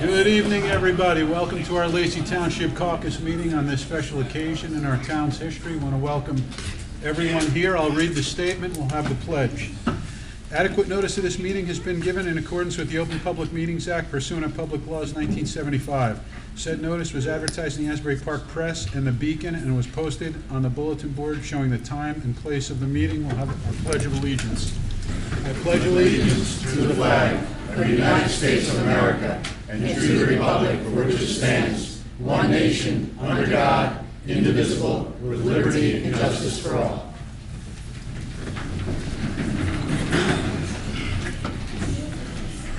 Good evening, everybody. Welcome to our Lacey Township Caucus meeting on this special occasion in our town's history. I want to welcome everyone here. I'll read the statement. We'll have the pledge. Adequate notice of this meeting has been given in accordance with the Open Public Meetings Act pursuant to Public Laws 1975. Said notice was advertised in the Asbury Park Press and the Beacon and was posted on the bulletin board showing the time and place of the meeting. We'll have our Pledge of Allegiance. I pledge allegiance to the flag of the United States of America and to the republic for which it stands, one nation, under God, indivisible, with liberty and justice for all.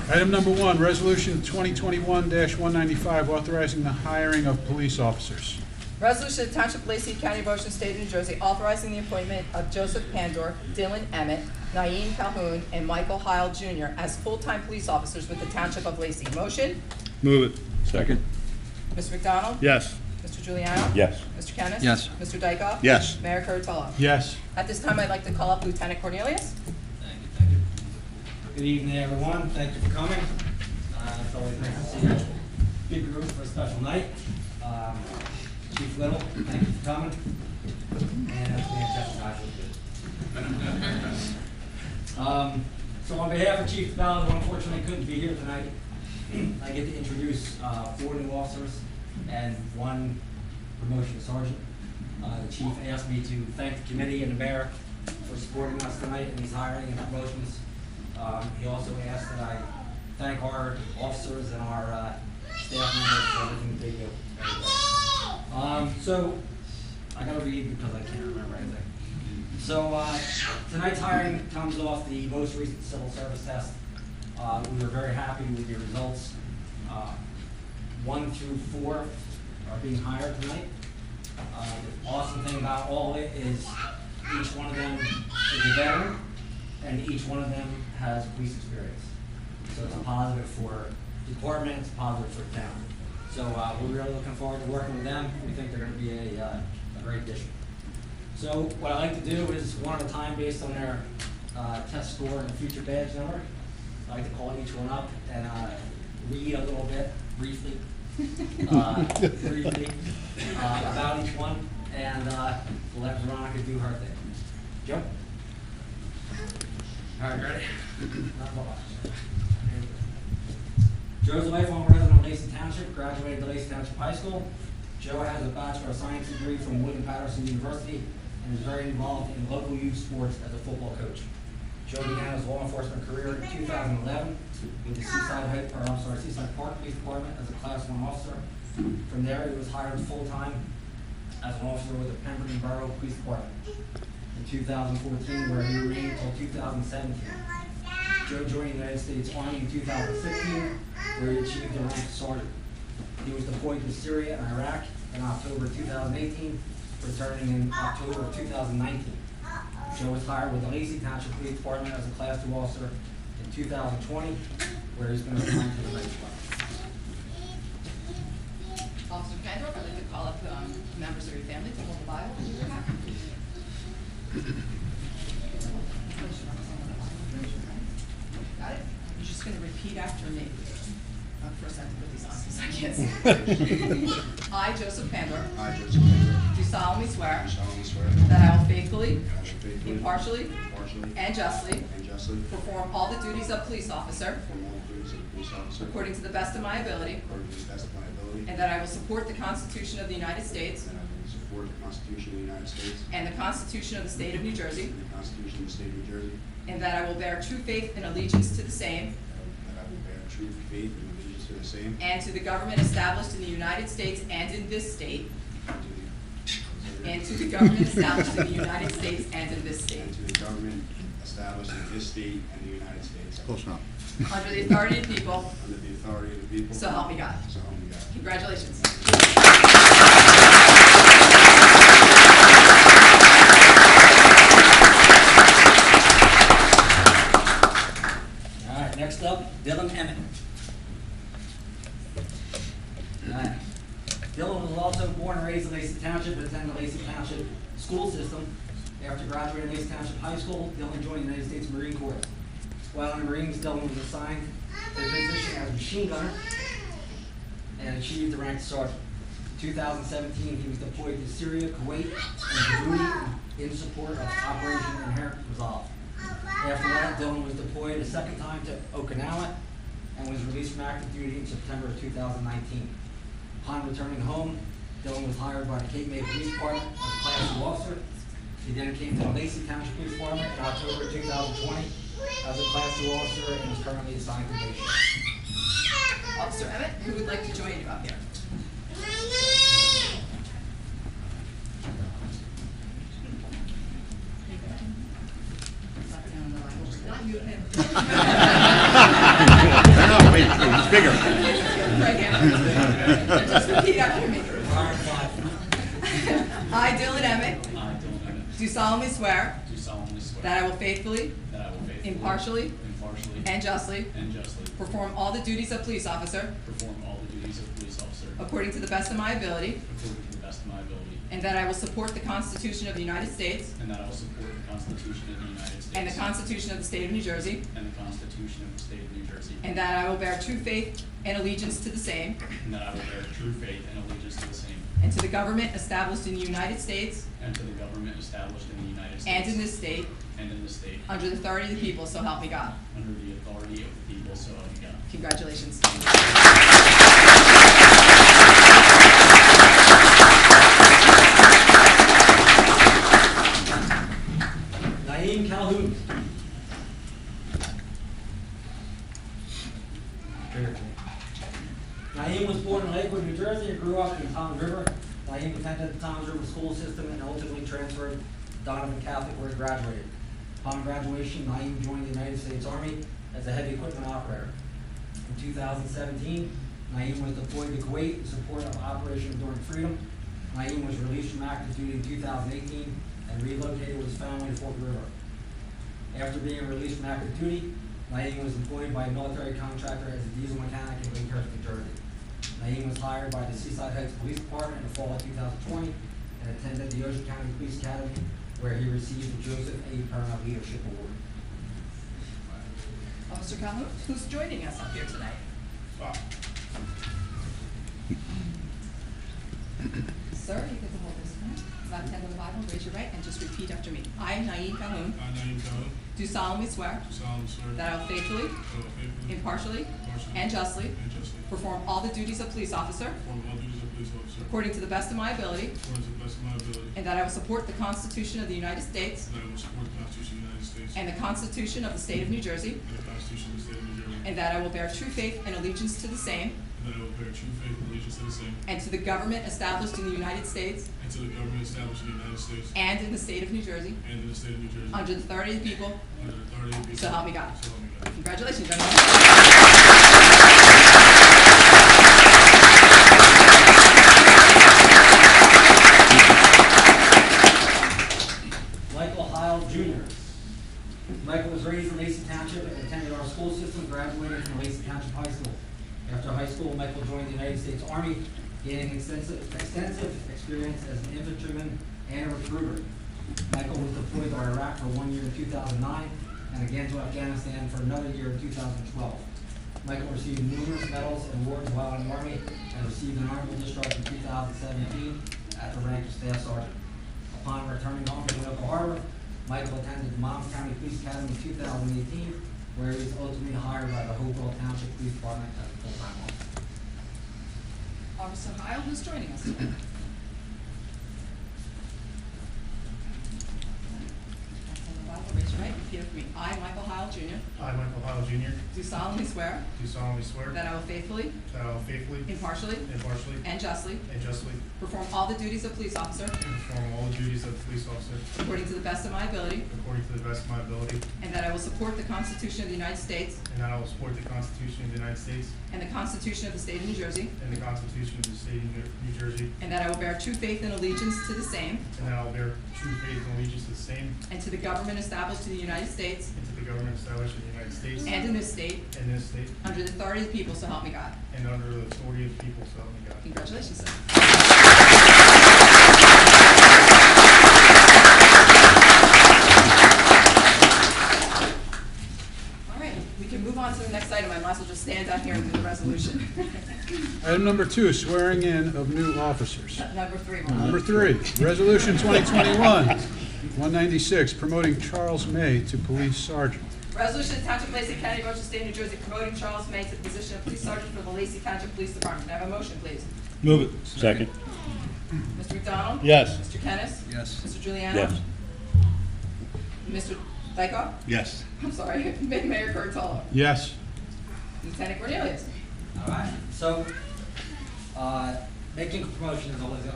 Item number 1, Resolution 2021-195, authorizing the hiring of police officers. Resolution of Township of Lacey, County of Ocean, State of New Jersey, authorizing the appointment of Joseph Pandor, Dylan Emmett, Naeem Calhoun, and Michael Heil Jr. as full-time police officers with the Township of Lacey. Motion? Move it. Second. Mr. McDonald? Yes. Mr. Giuliano? Yes. Mr. Kennis? Yes. Mr. Dykoff? Yes. Mayor Kurtolo? Yes. At this time, I'd like to call up Lieutenant Cornelius. Thank you. Good evening, everyone. Thank you for coming. It's always nice to see a big group for a special night. Chief Little, thank you for coming. And that's fantastic. I feel good. So on behalf of Chief Ballard, who unfortunately couldn't be here tonight, I get to introduce 4 new officers and 1 promotion sergeant. The chief asked me to thank the committee and the mayor for supporting us tonight in these hiring and promotions. He also asked that I thank our officers and our staff members for everything they do. So I gotta read because I can't remember anything. So tonight's hiring comes off the most recent civil service test. We were very happy with the results. 1 through 4 are being hired tonight. The awesome thing about all of it is each one of them is a veteran, and each one of them has police experience. So it's a positive for the department, it's a positive for the town. So we're really looking forward to working with them. We think they're going to be a great addition. So what I like to do is one at a time based on their test score and future badge number. I like to call each one up and read a little bit briefly about each one, and let Veronica do her thing. Joe? All right, ready? Joe's a lifelong resident of Lacey Township, graduated at Lacey Township High School. Joe has a Bachelor of Science degree from William Patterson University and is very involved in local youth sports as a football coach. Joe began his law enforcement career in 2011 with the Seaside Park Police Department as a Class 1 officer. From there, he was hired full-time as an officer with the Pemberton Borough Police Department in 2014, where he remained until 2017. Joe joined the United States Army in 2016, where he achieved the rank of sergeant. He was deployed to Syria and Iraq in October 2018, returning in October of 2019. Joe was hired with the Lacey Township Police Department as a Class 2 officer in 2020, where he's been assigned to the rank department. Officer Pandor, I'd like to call up members of your family to hold the Bible. Got it? You're just going to repeat after me. First, I have to put these on because I can't see. I, Joseph Pandor, I, Joseph Pandor, do solemnly swear do solemnly swear that I will faithfully, that I will faithfully, impartially, and justly and justly perform all the duties of police officer perform all the duties of a police officer according to the best of my ability, according to the best of my ability, and that I will support the Constitution of the United States and I will support the Constitution of the United States and the Constitution of the State of New Jersey, and the Constitution of the State of New Jersey, and that I will bear true faith and allegiance to the same that I will bear true faith and allegiance to the same, and to the government established in the United States and in this state, and to the government established in the United States and in this state, and to the government established in this state and the United States, Close enough. under the authority of the people, under the authority of the people, so help me God. so help me God. Congratulations. All right, next up, Dylan Emmett. All right. Dylan was also born and raised in Lacey Township and attended the Lacey Township school system. After graduating Lacey Township High School, Dylan joined the United States Marine Corps. While in the Marines, Dylan was assigned to a position as machine gunner and achieved the rank of sergeant. In 2017, he was deployed to Syria, Kuwait, and Djibouti in support of Operation Inherent Resolve. After that, Dylan was deployed a second time to Okinawa and was released from active duty in September of 2019. Upon returning home, Dylan was hired by the Cape May Police Department as a Class 2 officer. He then came to the Lacey Township Police Department in October 2020 as a Class 2 officer and is currently assigned to Lacey. Officer Emmett, who would like to join you up here? Not you, him. No, wait, he's bigger. Right hand. Just repeat after me. I, Dylan Emmett, do solemnly swear that I will faithfully, impartially, and justly perform all the duties of police officer according to the best of my ability, and that I will support the Constitution of the United States and the Constitution of the State of New Jersey, and that I will bear true faith and allegiance to the same and to the government established in the United States and in this state under the authority of the people, so help me God. Congratulations. Naeem Calhoun. Naeem was born in Lakewood, New Jersey, and grew up in Toms River. Naeem attended the Toms River school system and ultimately transferred to Donovan Catholic, where he graduated. Upon graduation, Naeem joined the United States Army as a heavy equipment operator. In 2017, Naeem was deployed to Kuwait in support of Operation Enduring Freedom. Naeem was released from active duty in 2018 and relocated with his family to Fort River. After being released from active duty, Naeem was employed by a military contractor as a diesel mechanic in Lakehurst, New Jersey. Naeem was hired by the Seaside Heights Police Department in the fall of 2020 and attended the Ocean County Police Academy, where he received the Joseph A. Paramount Leadership Award. Officer Calhoun, who's joining us up here tonight? Sir, you get to hold this pen. Left hand on the Bible, raise your right, and just repeat after me. I, Naeem Calhoun, I, Naeem Calhoun, do solemnly swear do solemnly swear that I will faithfully, impartially, and justly perform all the duties of police officer perform all duties of police officer according to the best of my ability, according to the best of my ability, and that I will support the Constitution of the United States and that I will support the Constitution of the United States and the Constitution of the State of New Jersey, and the Constitution of the State of New Jersey, and that I will bear true faith and allegiance to the same and that I will bear true faith and allegiance to the same and to the government established in the United States and to the government established in the United States and in the State of New Jersey and in the State of New Jersey, under the authority of the people, under the authority of the people, so help me God. so help me God. Congratulations, gentlemen. Michael Heil Jr. Michael was raised in Lacey Township and attended our school system, graduated from Lacey Township High School. After high school, Michael joined the United States Army, gaining extensive experience as an infantryman and a recruiter. Michael was deployed to Iraq for 1 year in 2009 and again to Afghanistan for another year in 2012. Michael received numerous medals and awards while in the Army and received an honorable discharge in 2017 at the rank of Staff Sergeant. Upon returning home to Winoka Harbor, Michael attended the Monmouth County Police Academy in 2018, where he was ultimately hired by the Hopewell Township Police Department as a full-time officer. Officer Heil, who's joining us today? Raise your right, repeat after me. I, Michael Heil Jr., I, Michael Heil Jr., do solemnly swear do solemnly swear that I will faithfully, that I will faithfully, impartially, impartially, and justly and justly perform all the duties of police officer perform all the duties of police officer according to the best of my ability, according to the best of my ability, and that I will support the Constitution of the United States and that I will support the Constitution of the United States and the Constitution of the State of New Jersey, and the Constitution of the State of New Jersey, and that I will bear true faith and allegiance to the same and that I will bear true faith and allegiance to the same and to the government established in the United States and to the government established in the United States and in this state and this state under the authority of the people, so help me God. and under the authority of the people, so help me God. Congratulations, sir. All right, we can move on on to the next item, I might as well just stand out here and do the resolution. Item number 2, swearing in of new officers. Number 3, Ron. Number 3, Resolution 2021-196, promoting Charles May to police sergeant. Resolution to Township of Lacey County, Ocean State, New Jersey, promoting Charles May to the position of police sergeant for the Lacey Township Police Department. Can I have a motion, please? Move it. Second. Mr. McDonald? Yes. Mr. Kennis? Yes. Mr. Juliano? Yes. Mr. Dykoff? Yes. I'm sorry, Mayor Kurtolo? Yes. Lieutenant Cornelius? All right, so, making a promotion is always an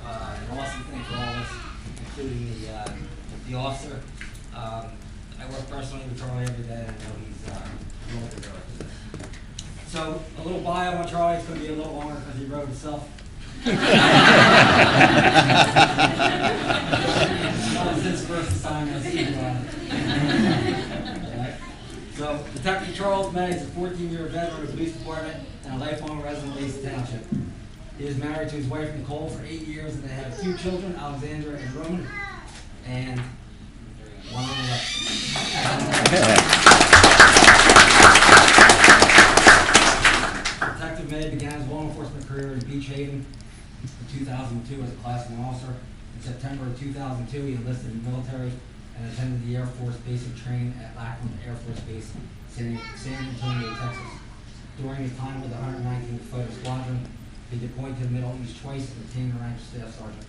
awesome thing for all of us, including the officer. I work personally with Charlie every day, and I know he's willing to go with this. So, a little bio on Charlie, it's gonna be a little longer because he wrote himself. That was his first assignment. So, Detective Charles May is a 14-year veteran of the police department and a lifelong resident of Lacey Township. He is married to his wife Nicole for 8 years, and they have 2 children, Alexandra and Roman, and one on the left. Detective May began his law enforcement career in Beach Haven in 2002 as a Class 1 officer. In September of 2002, he enlisted in the military and attended the Air Force basic training at Lackland Air Force Base, San Antonio, Texas. During his time with the 119th Fighter Squadron, he deployed to the Middle East twice and obtained the rank of Staff Sergeant.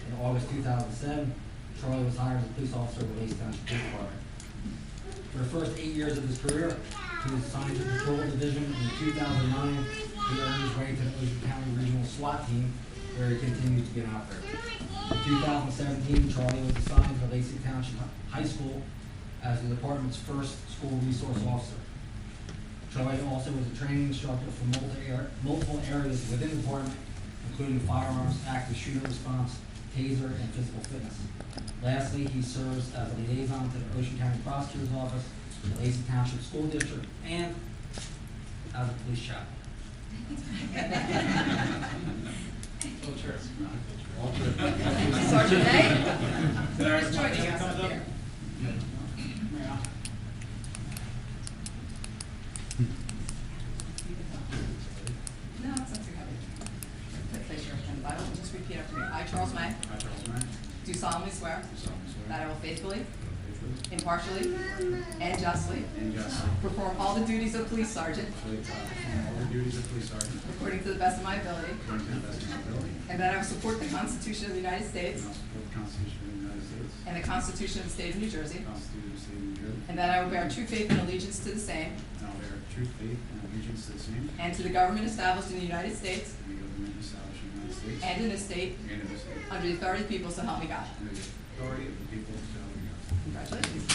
In August 2007, Charlie was hired as a police officer with Lacey Township Police Department. For the first 8 years of his career, he was assigned to the Patrol Division. In 2009, he earned his way to the Ocean County Regional SWAT Team, where he continues to be an operator. In 2017, Charlie was assigned to Lacey Township High School as the department's first school resource officer. Charlie also was a training instructor for multiple areas within the department, including firearms, active shooter response, taser, and physical fitness. Lastly, he serves as a liaison to the Ocean County Prosecutor's Office, the Lacey Township School District, and as a police chaplain. Sergeant May? Who's joining us up here? No, it's not too heavy. Place your hand in the Bible and just repeat after me. I, Charles May, I, Charles May, do solemnly swear do solemnly swear that I will faithfully, faithfully impartially, and justly and justly perform all the duties of police sergeant perform all the duties of police sergeant according to the best of my ability, according to the best of my ability, and that I will support the Constitution of the United and States I will support the Constitution of the United States, and the Constitution of the State of New Jersey, the Constitution of the State of New Jersey, and that I will bear true faith and allegiance to the same and I will bear true faith and allegiance to the same and to the government established in the United States and the government established in the United States and in this state and in this state, under the authority of the people, so help me God. under the authority of the people, so help me God. Congratulations.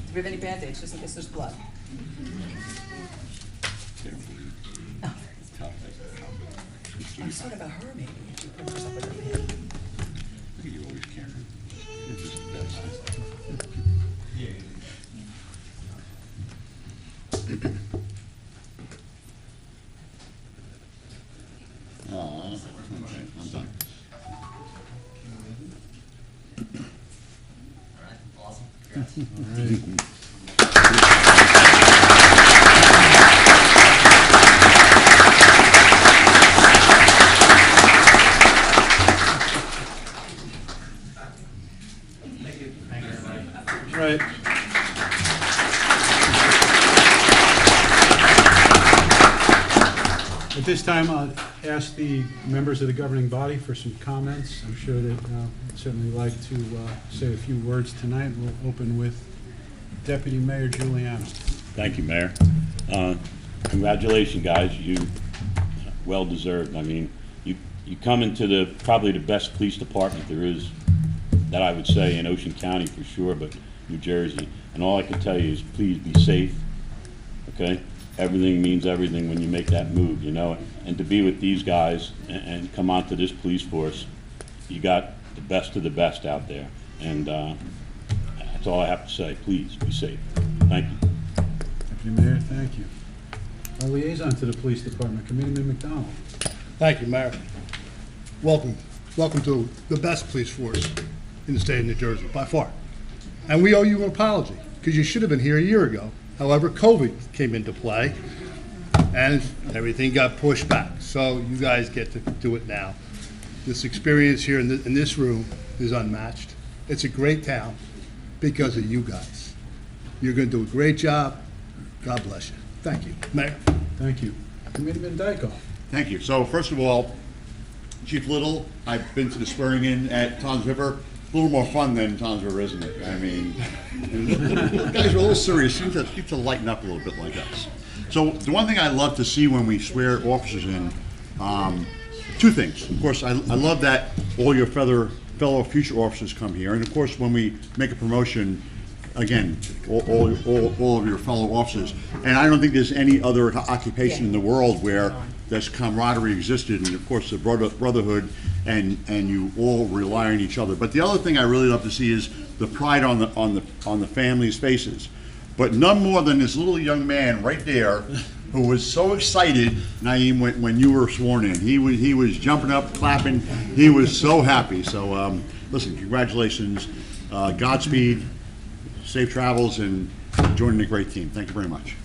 Do we have any Band-Aids, just in case there's blood? I'm talking about her, maybe. She put herself with her hand. You always care. You're just the best. Aw, okay, I'm done. All right, awesome. Congrats. All right. Right. At this time, I'll ask the members of the governing body for some comments. I'm sure they'd certainly like to say a few words tonight. We'll open with Deputy Mayor Giuliano. Thank you, Mayor. Congratulations, guys. You well deserved. I mean, you come into probably the best police department there is, that I would say, in Ocean County for sure, but New Jersey. And all I can tell you is please be safe, okay? Everything means everything when you make that move, you know? And to be with these guys and come onto this police force, you got the best of the best out there. And that's all I have to say. Please be safe. Thank you. Deputy Mayor, thank you. Our liaison to the Police Department, Committeeman McDonald. Thank you, Mayor. Welcome to the best police force in the state of New Jersey, by far. And we owe you an apology, because you should have been here a year ago. However, COVID came into play, and everything got pushed back. So you guys get to do it now. This experience here in this room is unmatched. It's a great town because of you guys. You're going to do a great job. God bless you. Thank you, Mayor. Thank you. Committeeman Dykoff. Thank you. So first of all, Chief Little, I've been to the swearing in at Tom's River. A little more fun than Tom's River, isn't it? I mean, the guys are a little serious. Seem to lighten up a little bit like us. So the one thing I love to see when we swear officers in, two things. Of course, I love that all your fellow future officers come here, and of course, when we make a promotion, again, all of your fellow officers. And I don't think there's any other occupation in the world where this camaraderie existed, and of course the brotherhood, and you all rely on each other. But the other thing I really love to see is the pride on the families' faces. But none more than this little young man right there, who was so excited, Naeem, when you were sworn in. He was jumping up, clapping. He was so happy. So listen, congratulations, Godspeed, safe travels, and joining a great team. Thank you very much.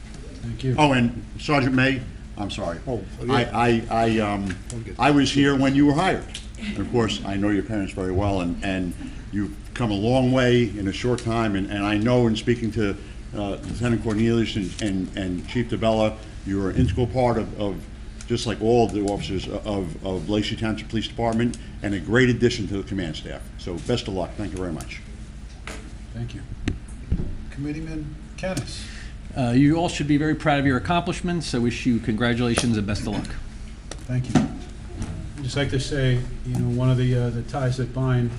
Thank you. Oh, and Sergeant May, I'm sorry. Oh, yeah. I was here when you were hired. And of course, I know your parents very well, and you've come a long way in a short time. And I know in speaking to Lieutenant Cornelius and Chief DeBella, you're an integral part of just like all the officers of Lacey Township Police Department, and a great addition to the command staff. So best of luck. Thank you very much. Thank you. Committeeman Kennis. You all should be very proud of your accomplishments. I wish you congratulations and best of luck. Thank you. I'd just like to say, one of the ties that bind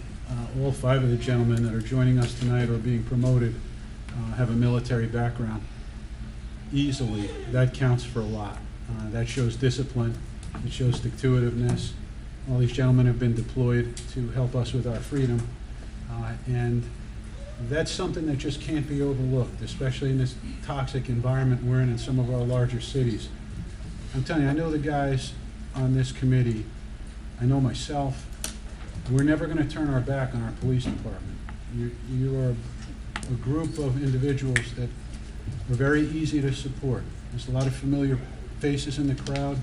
all five of the gentlemen that are joining us tonight or being promoted have a military background. Easily, that counts for a lot. That shows discipline. It shows stick-to-itiveness. All these gentlemen have been deployed to help us with our freedom, and that's something that just can't be overlooked, especially in this toxic environment we're in some of our larger cities. I'm telling you, I know the guys on this committee, I know myself, we're never going to turn our back on our police department. You are a group of individuals that are very easy to support. There's a lot of familiar faces in the crowd.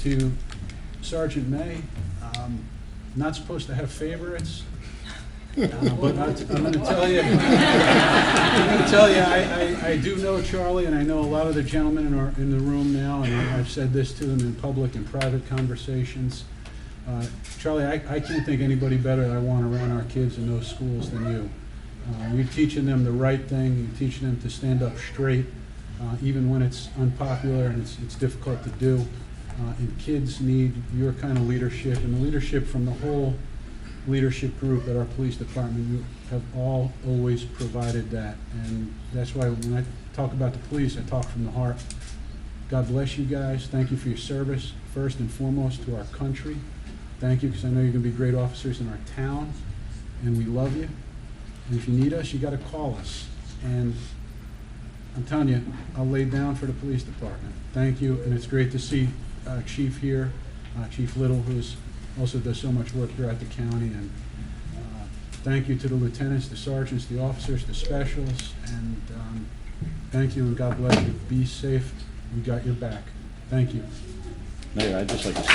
To Sergeant May, not supposed to have favorites. But I'm going to tell you, I do know Charlie, and I know a lot of the gentlemen in the room now, and I've said this to them in public and private conversations. Charlie, I can't think anybody better that I want around our kids in those schools than you. You're teaching them the right thing. You're teaching them to stand up straight, even when it's unpopular and it's difficult to do. And kids need your kind of leadership, and the leadership from the whole leadership group at our police department. You have all always provided that, and that's why when I talk about the police, I talk from the heart. God bless you guys. Thank you for your service, first and foremost, to our country. Thank you, because I know you're going to be great officers in our town, and we love you. And if you need us, you got to call us. And I'm telling you, I'll lay down for the police department. Thank you, and it's great to see Chief here, Chief Little, who's also does so much work throughout the county. And thank you to the lieutenants, the sergeants, the officers, the specialists, and thank you, and God bless you. Be safe. We got your back. Thank you. Mayor, I'd just like to say,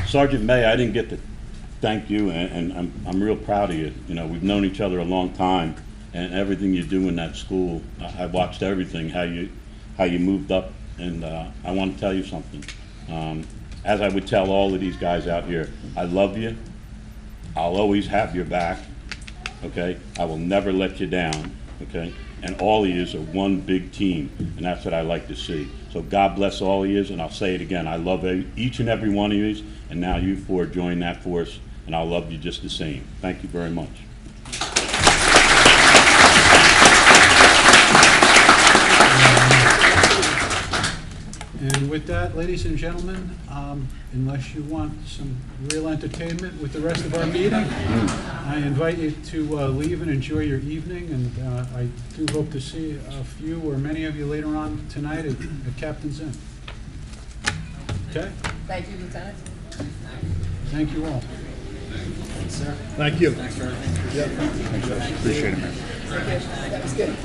Sergeant May, I didn't get to thank you, and I'm real proud of you. We've known each other a long time, and everything you do in that school, I watched everything, how you moved up, and I want to tell you something. As I would tell all of these guys out here, I love you. I'll always have your back, okay? I will never let you down, okay? And all of you are one big team, and that's what I like to see. So God bless all of you, and I'll say it again, I love each and every one of you, and now you four join that force, and I'll love you just the same. Thank you very much. And with that, ladies and gentlemen, unless you want some real entertainment with the rest of our meeting, I invite you to leave and enjoy your evening, and I do hope to see a few or many of you later on tonight at Captain's Inn. Okay? Thank you, Lieutenant. Thank you all. Thank you. Appreciate it, man. That was good.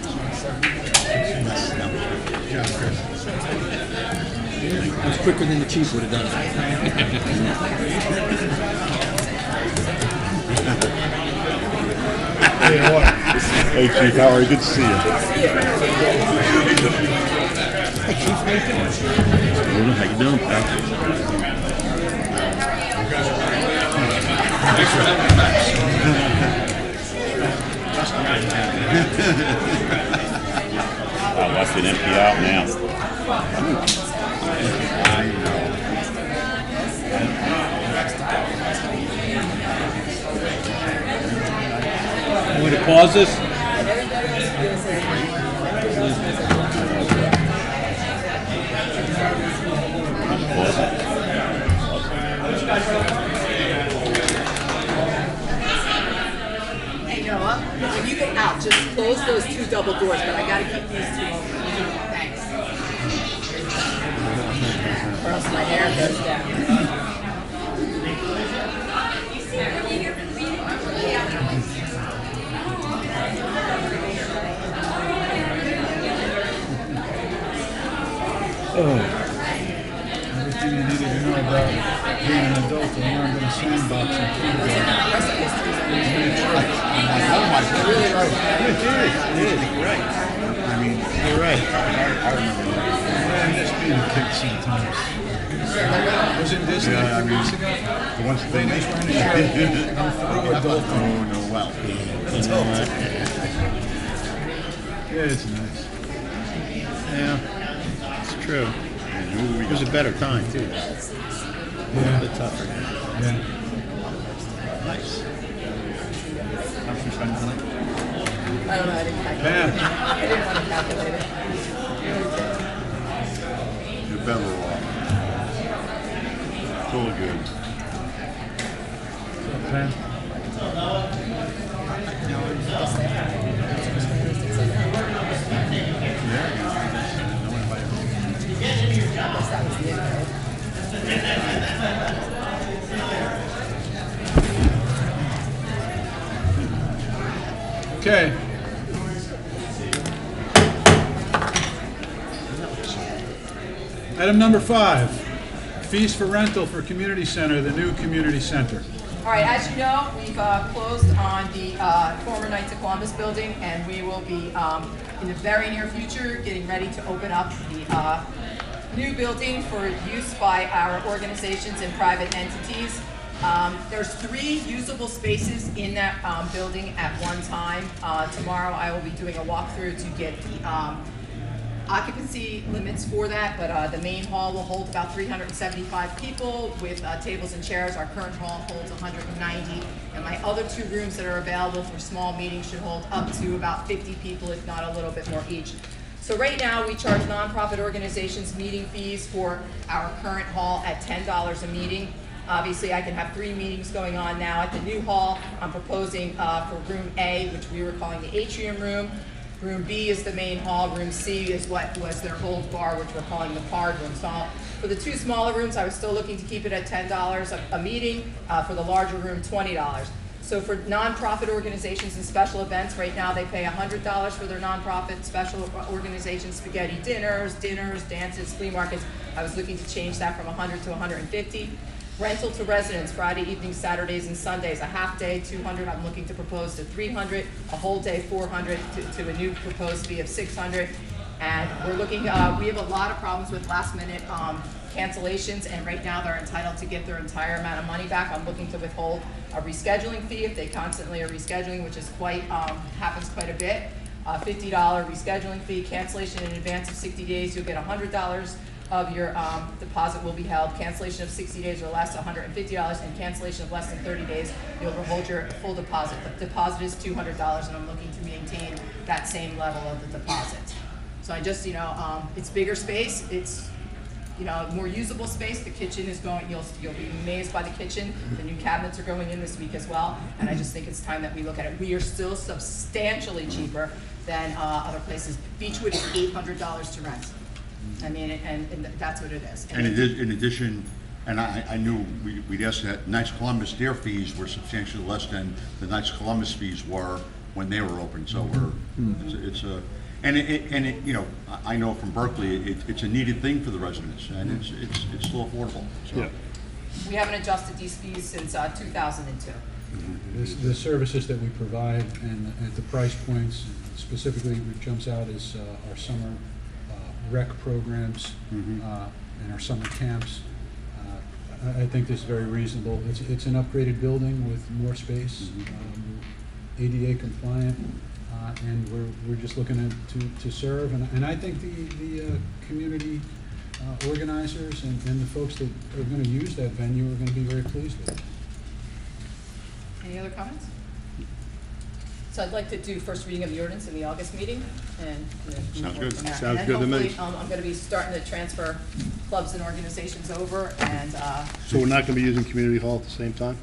It was quicker than the chief would have done Hey, Chief, how are you? Good to see you. How you doing, pal? I left it empty out now. Want me to pause this? Hey, Noah, when you get out, just close those two double doors, but I gotta keep these two open. Thanks. Or else my hair goes down. Everything you needed to know about being an adult and learned in a sandbox in kindergarten. I mean, you're right. I remember that. I miss being a kid sometimes. Wasn't this like Yeah, I 2 mean, weeks ago? the ones They just ran a show. I'm fully adult. Oh, no, well. Yeah, it's nice. Yeah, it's true. We It was a better time, too. Yeah. A bit tougher. Yeah. Nice. How's your spending tonight? I don't know, I didn't calculate Pam. it. I didn't want to calculate it. You're better off. It's all good. Pam. That was the intro. Okay. Item number 5, fees for rental for community center, the new community center. All right, as you know, we've closed on the former Knights of Columbus building, and we will be, in the very near future, getting ready to open up the new building for use by our organizations and private entities. There's 3 usable spaces in that building at one time. Tomorrow I will be doing a walkthrough to get the occupancy limits for that, but the main hall will hold about 375 people with tables and chairs. Our current hall holds 190, and my other 2 rooms that are available for small meetings should hold up to about 50 people, if not a little bit more each. So right now, we charge nonprofit organizations meeting fees for our current hall at $10 a meeting. Obviously, I can have 3 meetings going on now at the new hall. I'm proposing for room A, which we were calling the atrium room. Room B is the main hall. Room C is what was their old bar, which we're calling the card room. So for the 2 smaller rooms, I was still looking to keep it at $10 a meeting. For the larger room, $20. So for nonprofit organizations and special events, right now they pay $100 for their nonprofit special organizations, spaghetti dinners, dances, flea markets. I was looking to change that from $100 to $150. Rental to residents, Friday evenings, Saturdays, and Sundays, a half day, $200. I'm looking to propose to $300, a whole day, $400, to a new proposed fee of $600. And we're looking, we have a lot of problems with last minute cancellations, and right now they're entitled to get their entire amount of money back. I'm looking to withhold a rescheduling fee if they constantly are rescheduling, which is quite, happens quite a bit. $50 rescheduling fee, cancellation in advance of 60 days, you'll get $100 of your deposit will be held. Cancellation of 60 days or less, $150, and cancellation of less than 30 days, you'll hold your full deposit. The deposit is $200, and I'm looking to maintain that same level of the deposit. So I just, it's bigger space, it's more usable space. The kitchen is going, you'll be amazed by the kitchen. The new cabinets are going in this week as well, and I just think it's time that we look at it. We are still substantially cheaper than other places. Beechwood is $800 to rent. I mean, and that's what it is. And in addition, and I knew we'd ask that, Knights of Columbus, their fees were substantially less than the Knights of Columbus fees were when they were open, so I know from Berkeley, it's a needed thing for the residents, and it's still affordable, so. Yeah. We haven't adjusted these fees since 2002. The services that we provide and at the price points, specifically what jumps out is our summer rec programs and our summer camps. I think this is very reasonable. It's an upgraded building with more space, ADA compliant, and we're just looking to serve. And I think the community organizers and the folks that are going to use that venue are going to be very pleased with it. Any other comments? So I'd like to do first reading of the ordinance in the August meeting, and Sounds good. Sounds good to me. And then hopefully, I'm going to be starting to transfer clubs and organizations over, and So we're not going to be using community hall at the same time?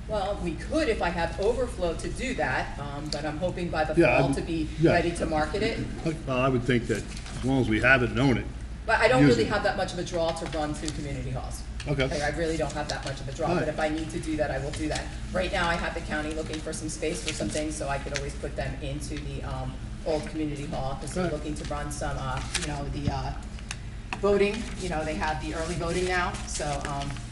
well, we could if I have overflow to do that, but I'm hoping by the Yeah, fall to be yeah. ready to market it. Well, I would think that as long as we have it and own it. But I don't Use really it. have that much of a draw to run through community halls. Okay. Like, I really don't have that much of a draw, All but right. if I need to do that, I will do that. Right now, I have the county looking for some space for some things, so I could always put them into the old community hall, because they're Right. looking to run some, the voting. They have the early voting now, so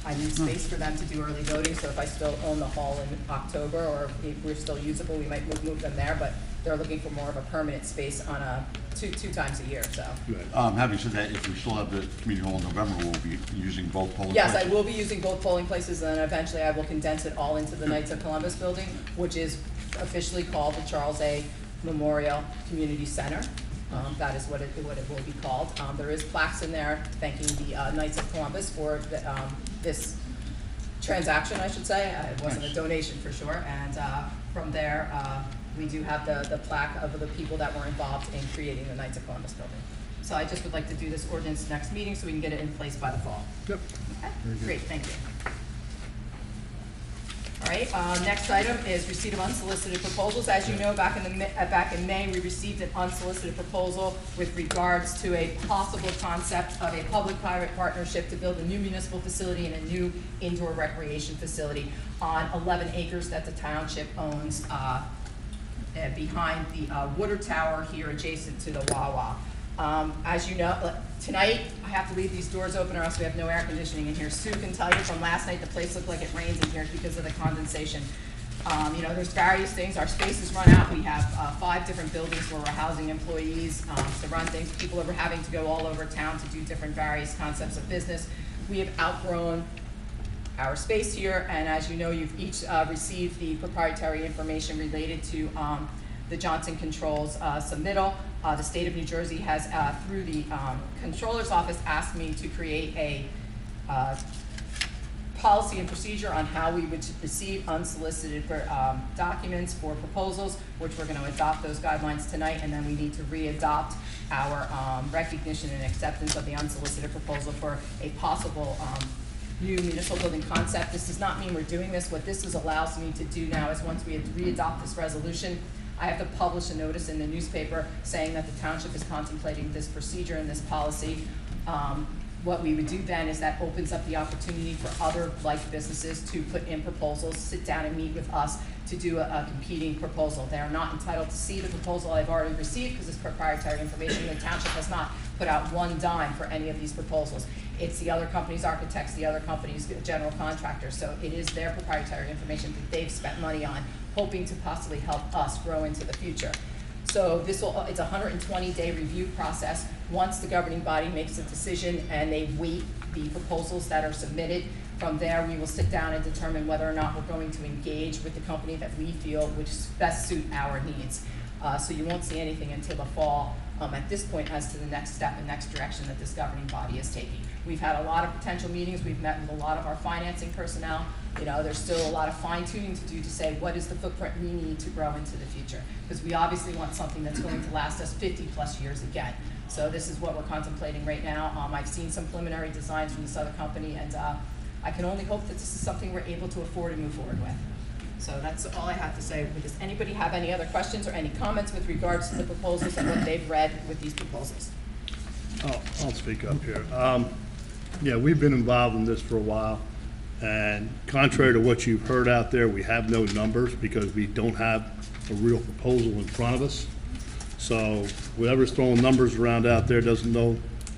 I need space for them to do early voting. So if I still own the hall in October, or if we're still usable, we might move them there, but they're looking for more of a permanent space on two times a year, so. Having said that, if we still have the community hall in November, we'll be using both polling Yes, I places. will be using both polling places, and then eventually I will condense it all into the Knights of Columbus building, which is officially called the Charles A. Memorial Community Center. That is what it will be called. There is plaques in there thanking the Knights of Columbus for this transaction, I should say. It wasn't a donation for sure, and from there, we do have the plaque of the people that were involved in creating the Knights of Columbus building. So I just would like to do this ordinance next meeting so we can get it in place by the fall. Yep. Okay, great, thank you. All right, next item is receipt of unsolicited proposals. As you know, back in May, we received an unsolicited proposal with regards to a possible concept of a public-private partnership to build a new municipal facility and a new indoor recreation facility on 11 acres that the township owns behind the water tower here adjacent to the Wawa. As you know, tonight I have to leave these doors open or else we have no air conditioning in here. Sue can tell you from last night the place looked like it rains in here because of the condensation. There's various things. Our space is run out. We have 5 different buildings where we're housing employees to run things. People are having to go all over town to do different various concepts of business. We have outgrown our space here, and as you know, you've each received the proprietary information related to the Johnson Controls submittal. The state of New Jersey has, through the Controller's Office, asked me to create a policy and procedure on how we would receive unsolicited documents for proposals, which we're going to adopt those guidelines tonight, and then we need to re-adopt our recognition and acceptance of the unsolicited proposal for a possible new municipal building concept. This does not mean we're doing this. What this allows me to do now is once we re-adopt this resolution, I have to publish a notice in the newspaper saying that the township is contemplating this procedure and this policy. What we would do then is that opens up the opportunity for other like businesses to put in proposals, sit down and meet with us to do a competing proposal. They are not entitled to see the proposal I've already received because it's proprietary information. The township has not put out one dime for any of these proposals. It's the other company's architects, the other company's general contractors. So it is their proprietary information that they've spent money on, hoping to possibly help us grow into the future. So it's a 120-day review process. Once the governing body makes a decision and they weight the proposals that are submitted, from there we will sit down and determine whether or not we're going to engage with the company that we feel would best suit our needs. So you won't see anything until the fall at this point as to the next step and next direction that this governing body is taking. We've had a lot of potential meetings. We've met with a lot of our financing personnel. You know, there's still a lot of fine tuning to do to say what is the footprint we need to grow into the future. Because we obviously want something that's going to last us 50 plus years again. So this is what we're contemplating right now. I've seen some preliminary designs from this other company, and I can only hope that this is something we're able to afford and move forward with. So that's all I have to say. Does anybody have any other questions or any comments with regards to the proposals and what they've read with these proposals? I'll speak up here. Yeah, we've been involved in this for a while, and contrary to what you've heard out there, we have no numbers because we don't have a real proposal in front of us. So whoever's throwing numbers around out there doesn't know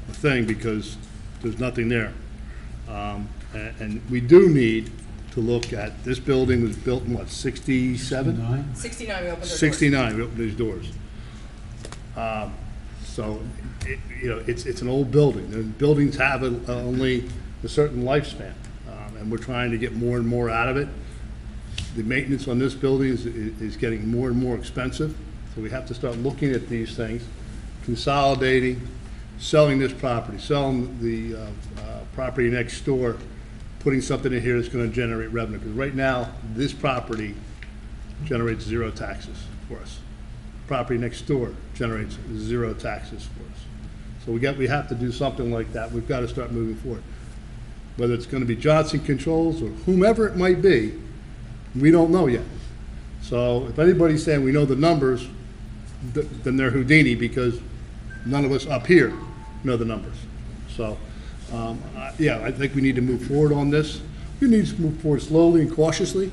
a thing because there's nothing there. And we do need to look at, this building was built in what, 67? 69, we opened our doors. 69, we opened these doors. So, it's an old building. The buildings have only a certain lifespan, and we're trying to get more and more out of it. The maintenance on this building is getting more and more expensive, so we have to start looking at these things, consolidating, selling this property, selling the property next door, putting something in here that's going to generate revenue. Because right now, this property generates 0 taxes for us. Property next door generates 0 taxes for us. So we have to do something like that. We've got to start moving forward. Whether it's going to be Johnson Controls or whomever it might be, we don't know yet. So if anybody's saying we know the numbers, then they're Houdini, because none of us up here know the numbers. So, yeah, I think we need to move forward on this. We need to move forward slowly and cautiously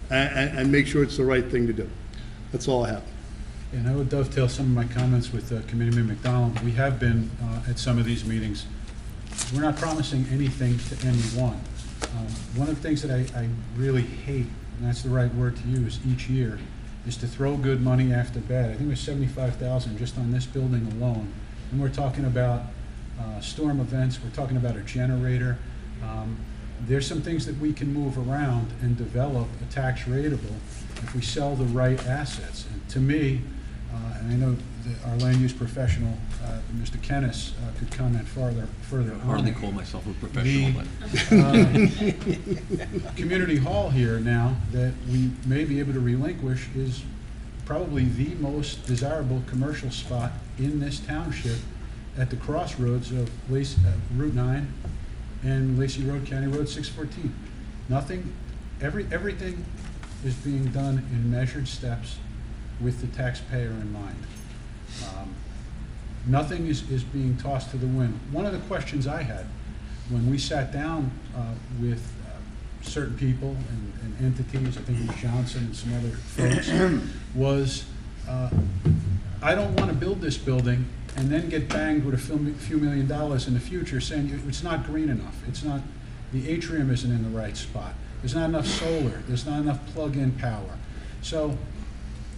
and make sure it's the right thing to do. That's all I have. And I would dovetail some of my comments with Committeeman McDonald. We have been at some of these meetings. We're not promising anything to anyone. One of the things that I really hate, and that's the right word to use, each year, is to throw good money after bad. I think it was $75,000 just on this building alone. And we're talking about storm events, we're talking about a generator. There's some things that we can move around and develop a tax rateable if we sell the right assets. And to me, and I know that our land use professional, Mr. Kennis, could comment further I hardly call myself a professional, but community hall here now that we may be able to relinquish is probably the most desirable commercial spot in this township at the crossroads of Route 9 and Lacey Road, County Road 614. Everything is being done in measured steps with the taxpayer in mind. Nothing is being tossed to the wind. One of the questions I had when we sat down with certain people and entities, I think it was Johnson and some other folks, was I don't want to build this building and then get banged with a few $1 million in the future saying it's not green enough. It's not, the atrium isn't in the right spot. There's not enough solar. There's not enough plug-in power. So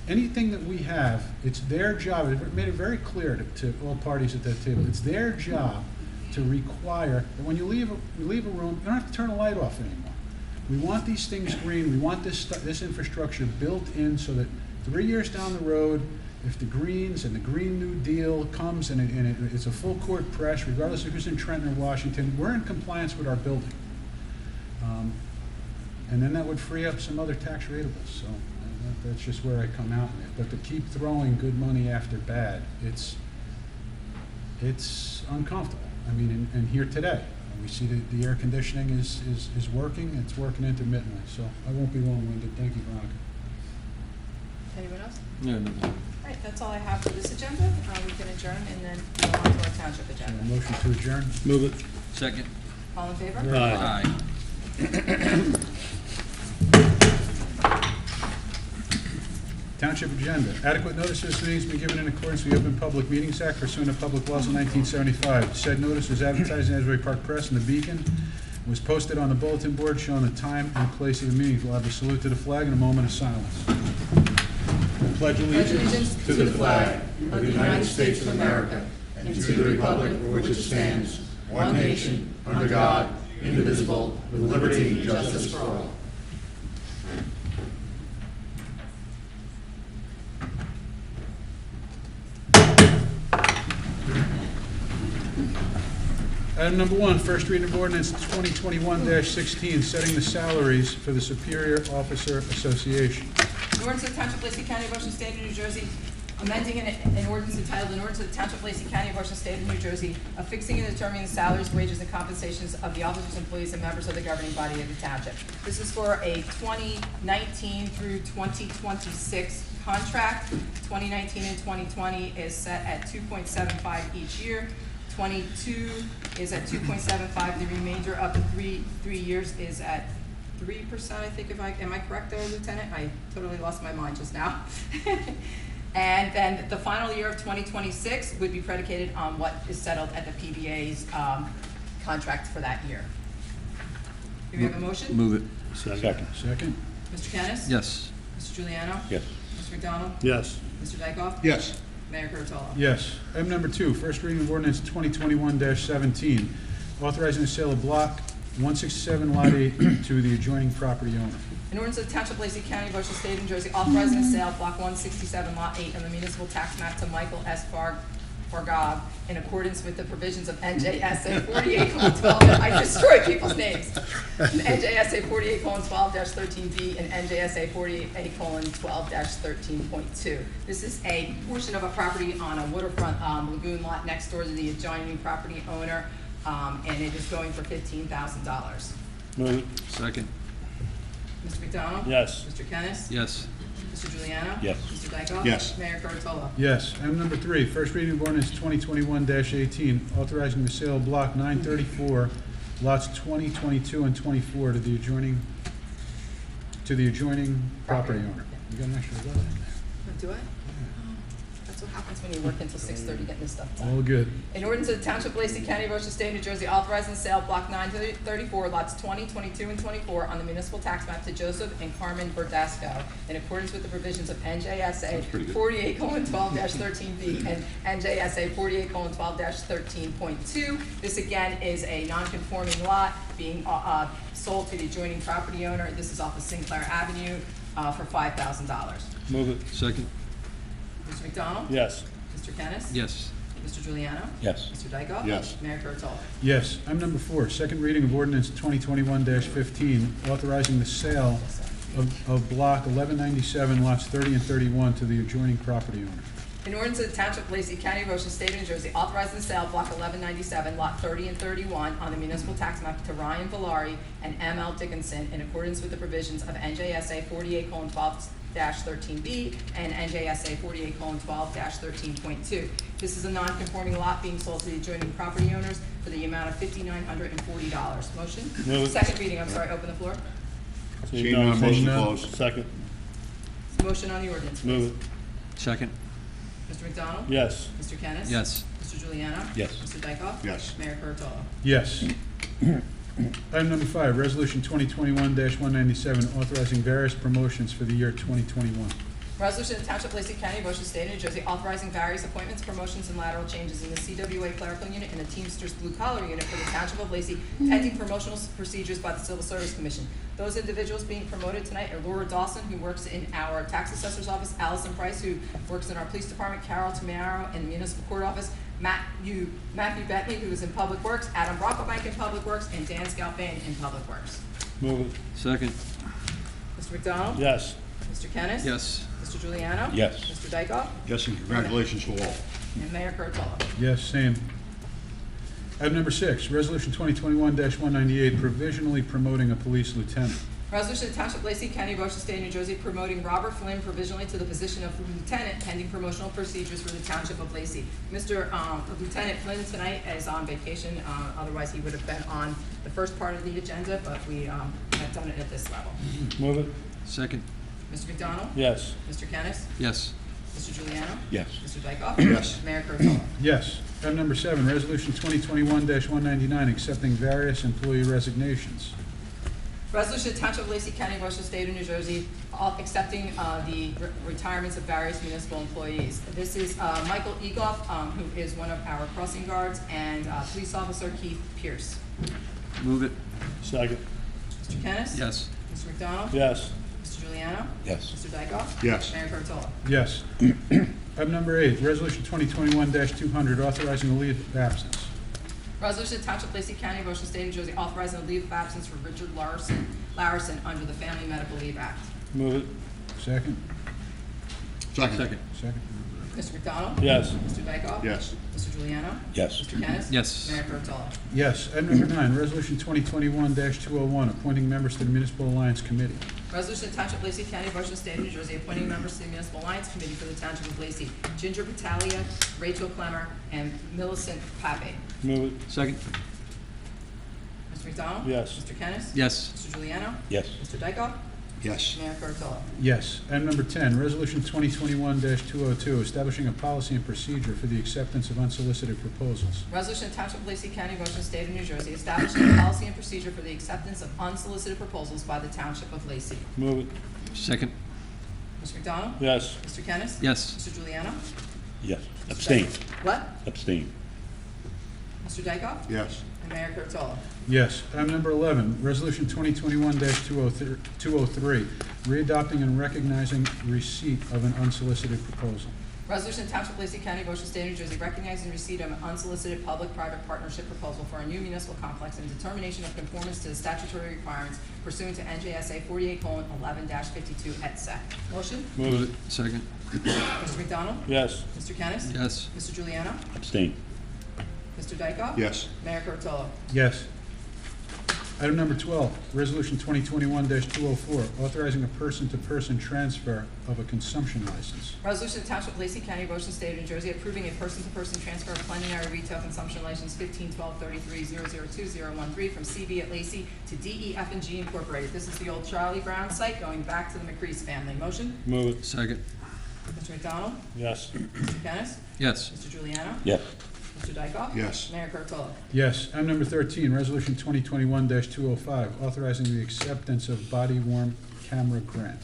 anything that we have, it's their job. It made it very clear to all parties at that table. It's their job to require that when you leave a room, you don't have to turn a light off anymore. We want these things green. We want this infrastructure built in so that 3 years down the road, if the Greens and the Green New Deal comes and it's a full court press, regardless of who's in Trenton or Washington, we're in compliance with our building. And then that would free up some other tax rateables. So that's just where I come out with it. But to keep throwing good money after bad, it's uncomfortable. I mean, and here today, we see that the air conditioning is working. It's working intermittently. So I won't be long-winded. Thank you, Veronica. Anyone else? No. All right, that's all I have for this agenda. We can adjourn and then go on to our township agenda. Motion to adjourn. Move it. Second. All in favor? Aye. Township agenda. Adequate notice of this meeting has been given in accordance with the Open Public Meetings Act pursuant to public laws of 1975. Said notice was advertised in Asbury Park Press and the Beacon, and was posted on the bulletin board showing the time and place of the meeting. We'll have a salute to the flag and a moment of silence. I pledge allegiance to the flag of the United States of America and to the republic for which it stands, one nation, under God, indivisible, with liberty and justice for all. Item number 1, first reading of ordinance 2021-16, setting the salaries for the Superior Officer Association. An ordinance of the Township of Lacey County, Ocean State of New Jersey, amending an ordinance entitled, an ordinance of the Township of Lacey County, Ocean State of New Jersey, affixing and determining the salaries, wages, and compensations of the officers, employees, and members of the governing body of the township. This is for a 2019 through 2026 contract. 2019 and 2020 is set at 2.75 each year. 22 is at 2.75. The remainder of the three years is at 3%, I think, am I correct there, Lieutenant? I totally lost my mind just now. And then the final year of 2026 would be predicated on what is settled at the PBA's contract for that year. Do we have a motion? Move it. Second. Second? Mr. Kennis? Yes. Mr. Juliano? Yes. Mr. McDonald? Yes. Mr. Dykoff? Yes. Mayor Kurtolo? Yes. Item number 2, first reading of ordinance 2021-17, authorizing the sale of block 167, lot 8 to the adjoining property owner. In ordinance of the Township of Lacey County, Ocean State, New Jersey, authorizing the sale of block 167, lot 8 on the municipal tax map to Michael S. Fargab in accordance with the provisions of NJSA 48:12. I destroy people's names. NJSA 48:12-13B and NJSA 48:12-13.2. This is a portion of a property on a waterfront lagoon lot next door to the adjoining property owner, and it is going for $15,000. Move it. Second. Mr. McDonald? Yes. Mr. Kennis? Yes. Mr. Juliano? Yes. Mr. Dykoff? Yes. Mayor Kurtolo? Yes. Item number 3, first reading of ordinance 2021-18, authorizing the sale of block 934, lots 20, 22, and 24 to the adjoining property owner. You got an extra lot in there. Do I? That's what happens when you work until 6:30 getting this stuff done. All good. In ordinance of the Township of Lacey County, Ocean State, New Jersey, authorizing the sale of block 934, lots 20, 22, and 24 on the municipal tax map to Joseph and Carmen Verdasco in accordance with the provisions of NJSA 48:12-13B and NJSA 48:12-13.2. This again is a non-conforming lot being sold to the adjoining property owner. This is off of Sinclair Avenue for $5,000. Move it. Second. Mr. McDonald? Yes. Mr. Kennis? Yes. Mr. Juliano? Yes. Mr. Dykoff? Yes. Mayor Kurtolo? Yes. Item number 4, second reading of ordinance 2021-15, authorizing the sale of block 1197, lots 30 and 31 to the adjoining property owner. In ordinance of the Township of Lacey County, Ocean State of New Jersey, authorizing the sale of block 1197, lot 30 and 31 on the municipal tax map to Ryan Valari and M.L. Dickinson in accordance with the provisions of NJSA 48:12-13B and NJSA 48:12-13.2. This is a non-conforming lot being sold to the adjoining property owners for the amount of $5,940. Motion? Move it. Second reading, I'm sorry, open the floor. Seeing none, motion to close. Second. Motion on the ordinance, please. Move it. Second. Mr. McDonald? Yes. Mr. Kennis? Yes. Mr. Juliano? Yes. Mr. Dykoff? Yes. Mayor Kurtolo? Yes. Item number 5, resolution 2021-197, authorizing various promotions for the year 2021. Resolution of Township of Lacey County, Ocean State, New Jersey, authorizing various appointments, promotions, and lateral changes in the CWA clerical unit and the Teamsters blue collar unit for the Township of Lacey, pending promotional procedures by the Civil Service Commission. Those individuals being promoted tonight are Laura Dawson, who works in our tax assessor's office, Allison Price, who works in our police department, Carol Tamaro in the municipal court office, Matthew Bentley, who is in Public Works, Adam Brocklebank in Public Works, and Dan Scalfane in Public Works. Move it. Second. Mr. McDonald? Yes. Mr. Kennis? Yes. Mr. Juliano? Yes. Mr. Dykoff? Yes, and congratulations to all. And Mayor Kurtolo? Yes, same. Item number 6, resolution 2021-198, provisionally promoting a police lieutenant. Resolution of Township of Lacey County, Ocean State, New Jersey, promoting Robert Flynn provisionally to the position of lieutenant pending promotional procedures for the Township of Lacey. Mr. Lieutenant Flynn tonight is on vacation, otherwise he would have been on the first part of the agenda, but we have done it at this level. Move it. Second. Mr. McDonald? Yes. Mr. Kennis? Yes. Mr. Juliano? Yes. Mr. Dykoff? Yes. Mayor Kurtolo? Yes. Item number 7, resolution 2021-199, accepting various employee resignations. Resolution of Township of Lacey County, Ocean State of New Jersey, accepting the retirements of various municipal employees. This is Michael Egoff, who is one of our crossing guards, and Police Officer Keith Pierce. Move it. Second. Mr. Kennis? Yes. Mr. McDonald? Yes. Mr. Juliano? Yes. Mr. Dykoff? Yes. Mayor Kurtolo? Yes. Item number 8, resolution 2021-200, authorizing a leave of absence. Resolution to Township of Lacey County, Ocean State, New Jersey, authorizing a leave of absence for Richard Larison under the Family Medical Leave Act. Move it. Second? Second. Second. Mr. McDonald? Yes. Mr. Dykoff? Yes. Mr. Juliano? Yes. Mr. Kennis? Yes. Mayor Kurtolo? Yes. Item number 9, Resolution 2021-201, appointing members to the Municipal Alliance Committee. Resolution to Township of Lacey County, Ocean State, New Jersey, appointing members to the Municipal Alliance Committee for the Township of Lacey, Ginger Battaglia, Rachel Clemmer, and Millicent Pape. Move it. Second. Mr. McDonald? Yes. Mr. Kennis? Yes. Mr. Juliano? Yes. Mr. Dykoff? Yes. Mayor Kurtolo? Yes. Item number 10, Resolution 2021-202, establishing a policy and procedure for the acceptance of unsolicited proposals. Resolution to Township of Lacey County, Ocean State of New Jersey, establishing a policy and procedure for the acceptance of unsolicited proposals by the Township of Lacey. Move it. Second. Mr. McDonald? Yes. Mr. Kennis? Yes. Mr. Juliano? Yes. Abstain. What? Abstain. Mr. Dykoff? Yes. And Mayor Kurtolo? Yes. Item number 11, Resolution 2021-203, readopting and recognizing receipt of an unsolicited proposal. Resolution to Township of Lacey County, Ocean State, New Jersey, recognizing receipt of an unsolicited public-private partnership proposal for a new municipal complex and determination of conformance to the statutory requirements pursuant to NJSA 48:11-52 et sec. Motion? Move it. Second. Mr. McDonald? Yes. Mr. Kennis? Yes. Mr. Juliano? Abstain. Mr. Dykoff? Yes. Mayor Kurtolo? Yes. Item number 12, Resolution 2021-204, authorizing a person-to-person transfer of a consumption license. Resolution to Township of Lacey County, Ocean State, New Jersey, approving a person-to-person transfer of plenary retail consumption license 151233002013 from CB at Lacey to DEF&G Incorporated. This is the old Charlie Brown site going back to the McCrease family. Motion? Move it. Second. Mr. McDonald? Yes. Mr. Kennis? Yes. Mr. Juliano? Yes. Mr. Dykoff? Yes. Mayor Kurtolo? Yes. Item number 13, Resolution 2021-205, authorizing the acceptance of body-worn camera grant.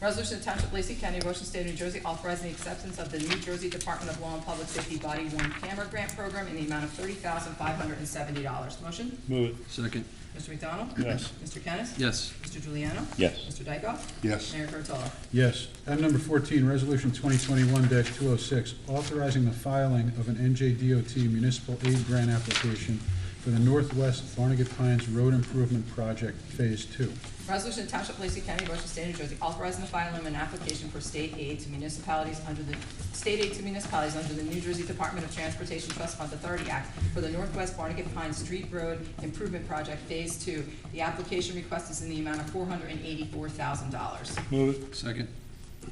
Resolution to Township of Lacey County, Ocean State, New Jersey, authorizing the acceptance of the New Jersey Department of Law and Public Safety Body-Worn Camera Grant Program in the amount of $30,570. Motion? Move it. Second. Mr. McDonald? Yes. Mr. Kennis? Yes. Mr. Juliano? Yes. Mr. Dykoff? Yes. Mayor Kurtolo? Yes. Item number 14, Resolution 2021-206, authorizing the filing of an NJDOT municipal aid grant application for the Northwest Barnegat Pines Road Improvement Project Phase 2. Resolution to Township of Lacey County, Ocean State, New Jersey, authorizing the filing of an application for state aid to municipalities under the New Jersey Department of Transportation Trust Fund Authority Act for the Northwest Barnegat Pines Street Road Improvement Project Phase 2. The application request is in the amount of $484,000. Move it. Second.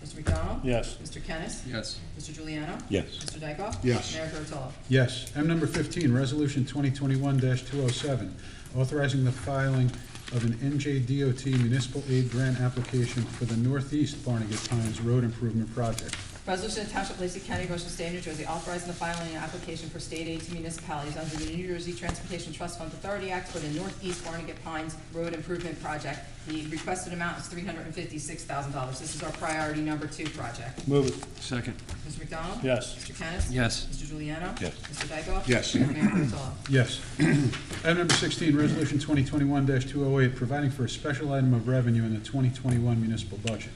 Mr. McDonald? Yes. Mr. Kennis? Yes. Mr. Juliano? Yes. Mr. Dykoff? Yes. Mayor Kurtolo? Yes. Item number 15, Resolution 2021-207, authorizing the filing of an NJDOT municipal aid grant application for the Northeast Barnegat Pines Road Improvement Project. Resolution to Township of Lacey County, Ocean State, New Jersey, authorizing the filing of an application for state aid to municipalities under the New Jersey Transportation Trust Fund Authority Act for the Northeast Barnegat Pines Road Improvement Project. The requested amount is $356,000. This is our priority number 2 project. Move it. Second. Mr. McDonald? Yes. Mr. Kennis? Yes. Mr. Juliano? Yes. Mr. Dykoff? Yes. Mayor Kurtolo? Yes. Item number 16, Resolution 2021-208, providing for a special item of revenue in the 2021 municipal budget.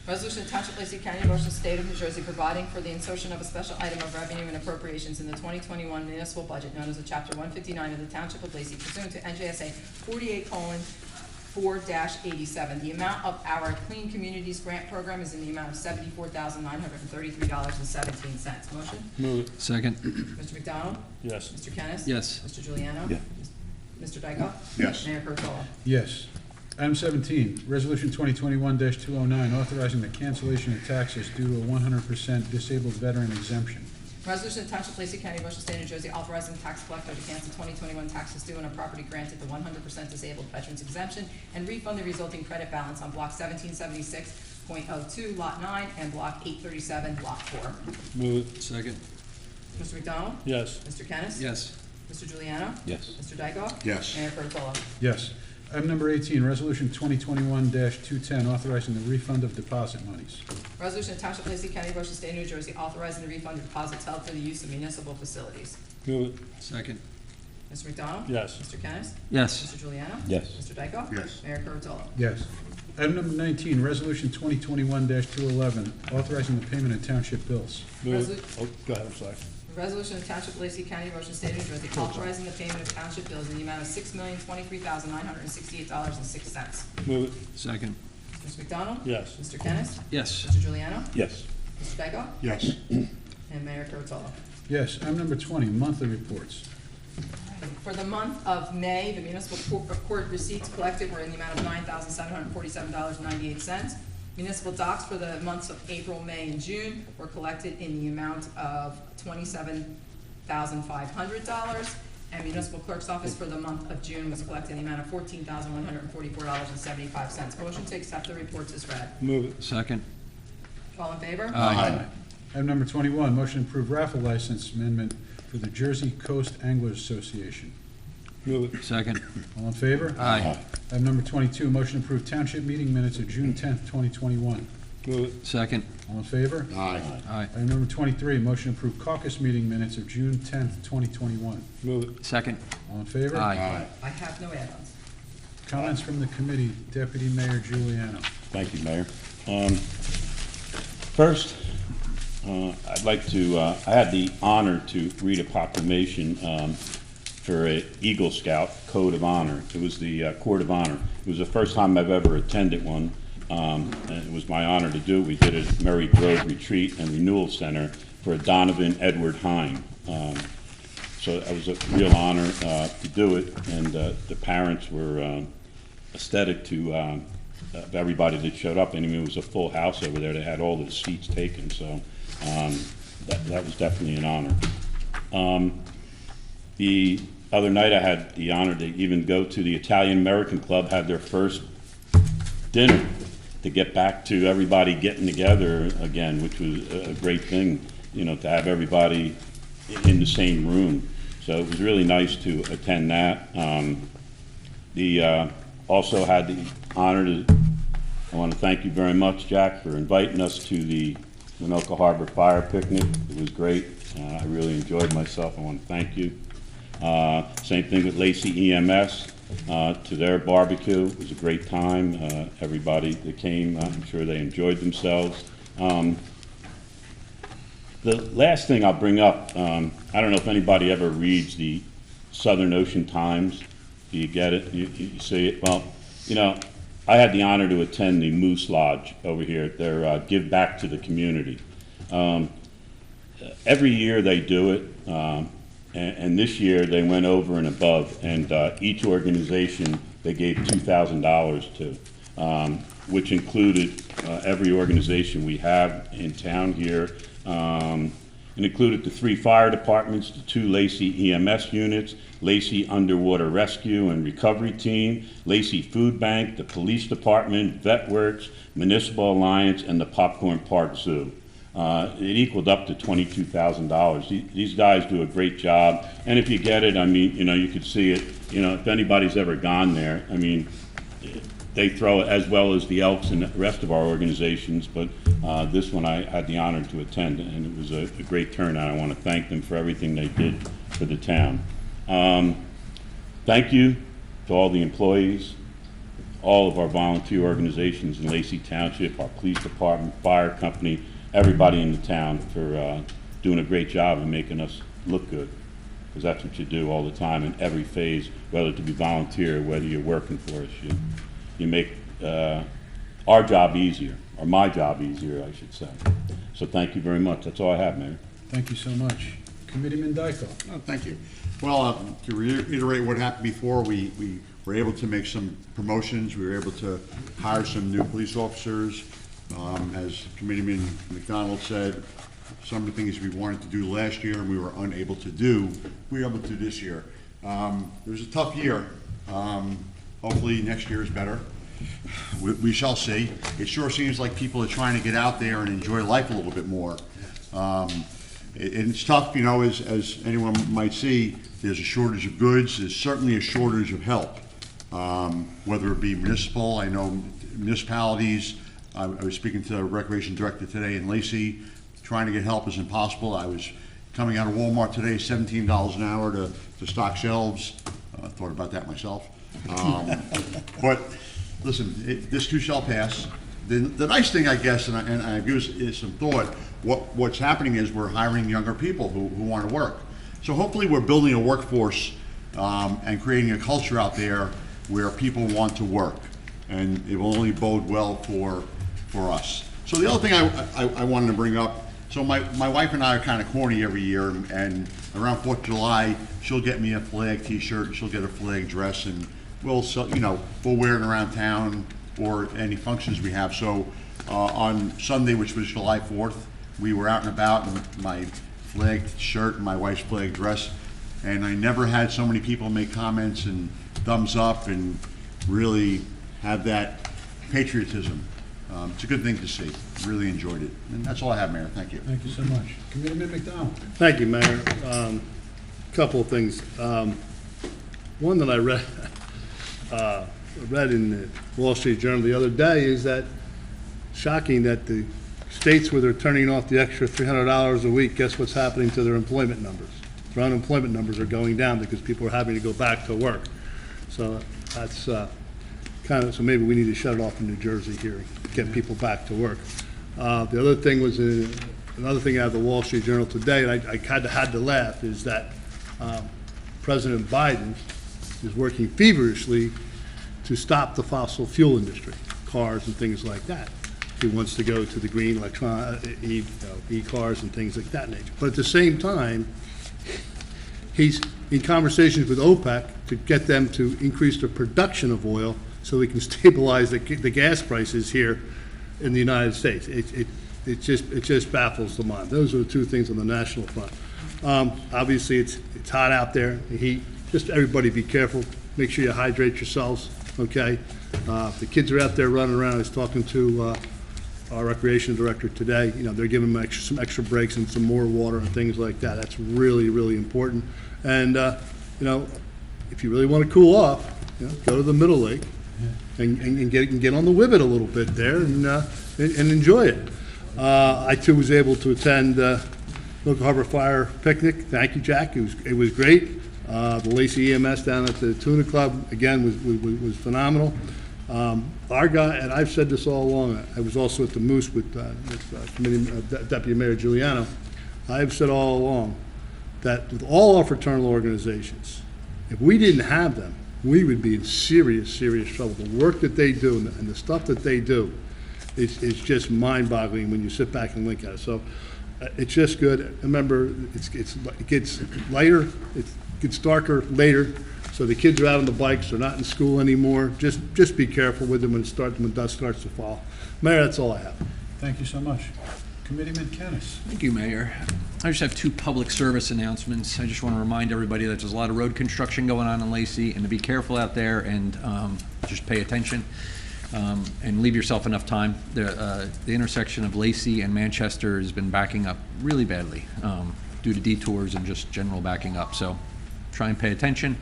Resolution to Township of Lacey County, Ocean State of New Jersey, providing for the insertion of a special item of revenue and appropriations in the 2021 municipal budget known as the Chapter 159 of the Township of Lacey pursuant to NJSA 48:4-87. The amount of our Clean Communities Grant Program is in the amount of $74,933.17. Motion? Move it. Second. Mr. McDonald? Yes. Mr. Kennis? Yes. Mr. Juliano? Yes. Mr. Dykoff? Yes. Mayor Kurtolo? Yes. Item 17, Resolution 2021-209, authorizing the cancellation of taxes due to a 100% disabled veteran exemption. Resolution to Township of Lacey County, Ocean State, New Jersey, authorizing the tax collector to cancel 2021 taxes due on a property granted the 100% disabled veterans exemption and refund the resulting credit balance on Block 1776.02, Lot 9, and Block 837, Lot 4. Move it. Second. Mr. McDonald? Yes. Mr. Kennis? Yes. Mr. Juliano? Yes. Mr. Dykoff? Yes. Mayor Kurtolo? Yes. Item number 18, Resolution 2021-210, authorizing the refund of deposit monies. Resolution to Township of Lacey County, Ocean State, New Jersey, authorizing the refund of deposits held for the use of municipal facilities. Move it. Second. Mr. McDonald? Yes. Mr. Kennis? Yes. Mr. Juliano? Yes. Mr. Dykoff? Yes. Mayor Kurtolo? Yes. Item number 19, Resolution 2021-211, authorizing the payment of township bills. Move it. Resolu- Oh, go ahead, I'm sorry. Resolution of Township of Lacey County, Ocean State, New Jersey, authorizing the payment of township bills in the amount of $6,023,968.06. Move it. Second. Mr. McDonald? Yes. Mr. Kennis? Yes. Mr. Juliano? Yes. Mr. Dykoff? Yes. And Mayor Kurtolo. Yes. Item number 20, monthly reports. For the month of May, the municipal court receipts collected were in the amount of $9,747.98. Municipal docks for the months of April, May, and June were collected in the amount of $27,500. And municipal clerk's office for the month of June was collected in the amount of $14,144.75. Motion to accept the reports is read. Move it. Second. All in favor? Aye. Item number 21, motion to approve raffle license amendment for the Jersey Coast Anglers Association. Move it. Second. All in favor? Aye. Item number 22, motion to approve township meeting minutes of June 10th, 2021. Move it. Second. All in favor? Aye. Aye. Item number 23, motion to approve caucus meeting minutes of June 10th, 2021. Move it. Second. All in favor? Aye. I have no add-ons. Comments from the committee, Deputy Mayor Giuliano. Thank you, Mayor. First, I'd like to, I had the honor to read a proclamation for a Eagle Scout Code of Honor. It was the Court of Honor. It was the first time I've ever attended one, and it was my honor to do it. We did it at Murray Grove Retreat and Renewal Center for Donovan Edward Hine. So it was a real honor to do it, and the parents were ecstatic to of everybody that showed up. I mean, it was a full house over there. They had all the seats taken, so that was definitely an honor. The other night I had the honor to even go to the Italian American Club, had their first dinner, to get back to everybody getting together again, which was a great thing, you know, to have everybody in the same room. So it was really nice to attend that. Also had the honor to, I want to thank you very much, Jack, for inviting us to the Winoka Harbor Fire Picnic. It was great. I really enjoyed myself. I want to thank you. Same thing with Lacey EMS, to their barbecue. It was a great time. Everybody that came, I'm sure they enjoyed themselves. The last thing I'll bring up, I don't know if anybody ever reads the Southern Ocean Times. Do you get it? You see it? Well, you know, I had the honor to attend the Moose Lodge over here at their Give Back to the Community. Every year they do it, and this year they went over and above, and each organization they gave $2,000 to, which included every organization we have in town here. It included the 3 fire departments, the 2 Lacey EMS units, Lacey Underwater Rescue and Recovery Team, Lacey Food Bank, the Police Department, Vet Works, Municipal Alliance, and the Popcorn Park Zoo. It equaled up to $22,000. These guys do a great job, and if you get it, I mean, you know, you could see it. You know, if anybody's ever gone there, I mean, they throw it as well as the Elks and the rest of our organizations, but this one I had the honor to attend, and it was a great turnout. I want to thank them for everything they did for the town. Thank you to all the employees, all of our volunteer organizations in Lacey Township, our police department, fire company, everybody in the town for doing a great job and making us look good, because that's what you do all the time in every phase, whether to be volunteer, whether you're working for us. You make our job easier, or my job easier, I should say. So thank you very much. That's all I have, Mayor. Thank you so much. Committeeman Dykoff. Oh, thank you. Well, to reiterate what happened before, we were able to make some promotions. We were able to hire some new police officers. As Committeeman McDonald said, some of the things we wanted to do last year and we were unable to do, we were able to do this year. It was a tough year. Hopefully next year is better. We shall see. It sure seems like people are trying to get out there and enjoy life a little bit more. It's tough, you know, as anyone might see, there's a shortage of goods. There's certainly a shortage of help, whether it be municipal. I know municipalities. I was speaking to the Recreation Director today in Lacey. Trying to get help is impossible. I was coming out of Walmart today, $17 an hour to stock shelves. Thought about that myself. But listen, this too shall pass. the nice thing, I guess, and I give it some thought, what's happening is we're hiring younger people who want to work. So hopefully we're building a workforce and creating a culture out there where people want to work, and it will only bode well for us. So the other thing I wanted to bring up, so my wife and I are kind of corny every year, and around 4th of July, she'll get me a flag t-shirt, and she'll get a flag dress, and we'll wear it around town or any functions we have. So on Sunday, which was July 4th, we were out and about in my flag shirt and my wife's flag dress, and I never had so many people make comments and thumbs up and really have that patriotism. It's a good thing to see. Really enjoyed it. And that's all I have, Mayor. Thank you. Thank you so much. Committeeman McDonald. Thank you, Mayor. Couple of things. One that I read in the Wall Street Journal the other day is that shocking that the states where they're turning off the extra $300 a week, guess what's happening to their employment numbers? Their unemployment numbers are going down because people are having to go back to work. So that's so maybe we need to shut it off in New Jersey here, get people back to work. The other thing was another thing out of the Wall Street Journal today, and I kind of had to laugh, is that President Biden is working feverishly to stop the fossil fuel industry, cars and things like that. He wants to go to the green e-cars and things like that nature. But at the same time, he's in conversations with OPEC to get them to increase the production of oil so we can stabilize the gas prices here in the United States. It just baffles the mind. Those are the two things on the national front. Obviously, it's hot out there. The heat. Just everybody be careful. Make sure you hydrate yourselves. Okay. The kids are out there running around. I was talking to our recreation director today. You know, they're giving them some extra breaks and some more water and things like that. That's really, really important. And you know, if you really want to cool off, go to the Middle Lake and get on the Whibbit a little bit there and enjoy it. I too was able to attend Local Harbor Fire picnic. Thank you, Jack. It was great. The Lacey EMS down at the Tuna Club again was phenomenal. Our guy, and I've said this all along. I was also at the Moose with Deputy Mayor Giuliano. I've said all along that with all our fraternal organizations, if we didn't have them, we would be in serious, serious trouble. The work that they do and the stuff that they do is just mind-boggling when you sit back and look at it. So it's just good. Remember, it gets lighter, it gets darker later. So the kids are out on the bikes, they're not in school anymore. Just be careful with them when dust starts to fall. Mayor, that's all I have. Thank you so much. Committeeman Kennis. Thank you, Mayor. I just have two public service announcements. I just want to remind everybody that there's a lot of road construction going on in Lacey, and to be careful out there and just pay attention and leave yourself enough time. The intersection of Lacey and Manchester has been backing up really badly due to detours and just general backing up. So try and pay attention.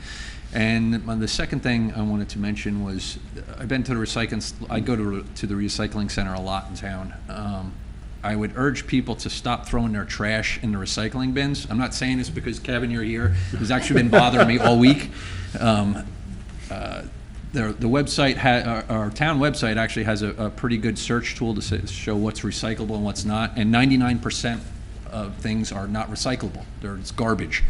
And the second thing I wanted to mention was I've been to the I go to the recycling center a lot in town. I would urge people to stop throwing their trash in the recycling bins. I'm not saying this because, Kevin, you're here. It's actually been bothering me all week. The website, our town website actually has a pretty good search tool to show what's recyclable and what's not, and 99% of things are not recyclable. It's garbage.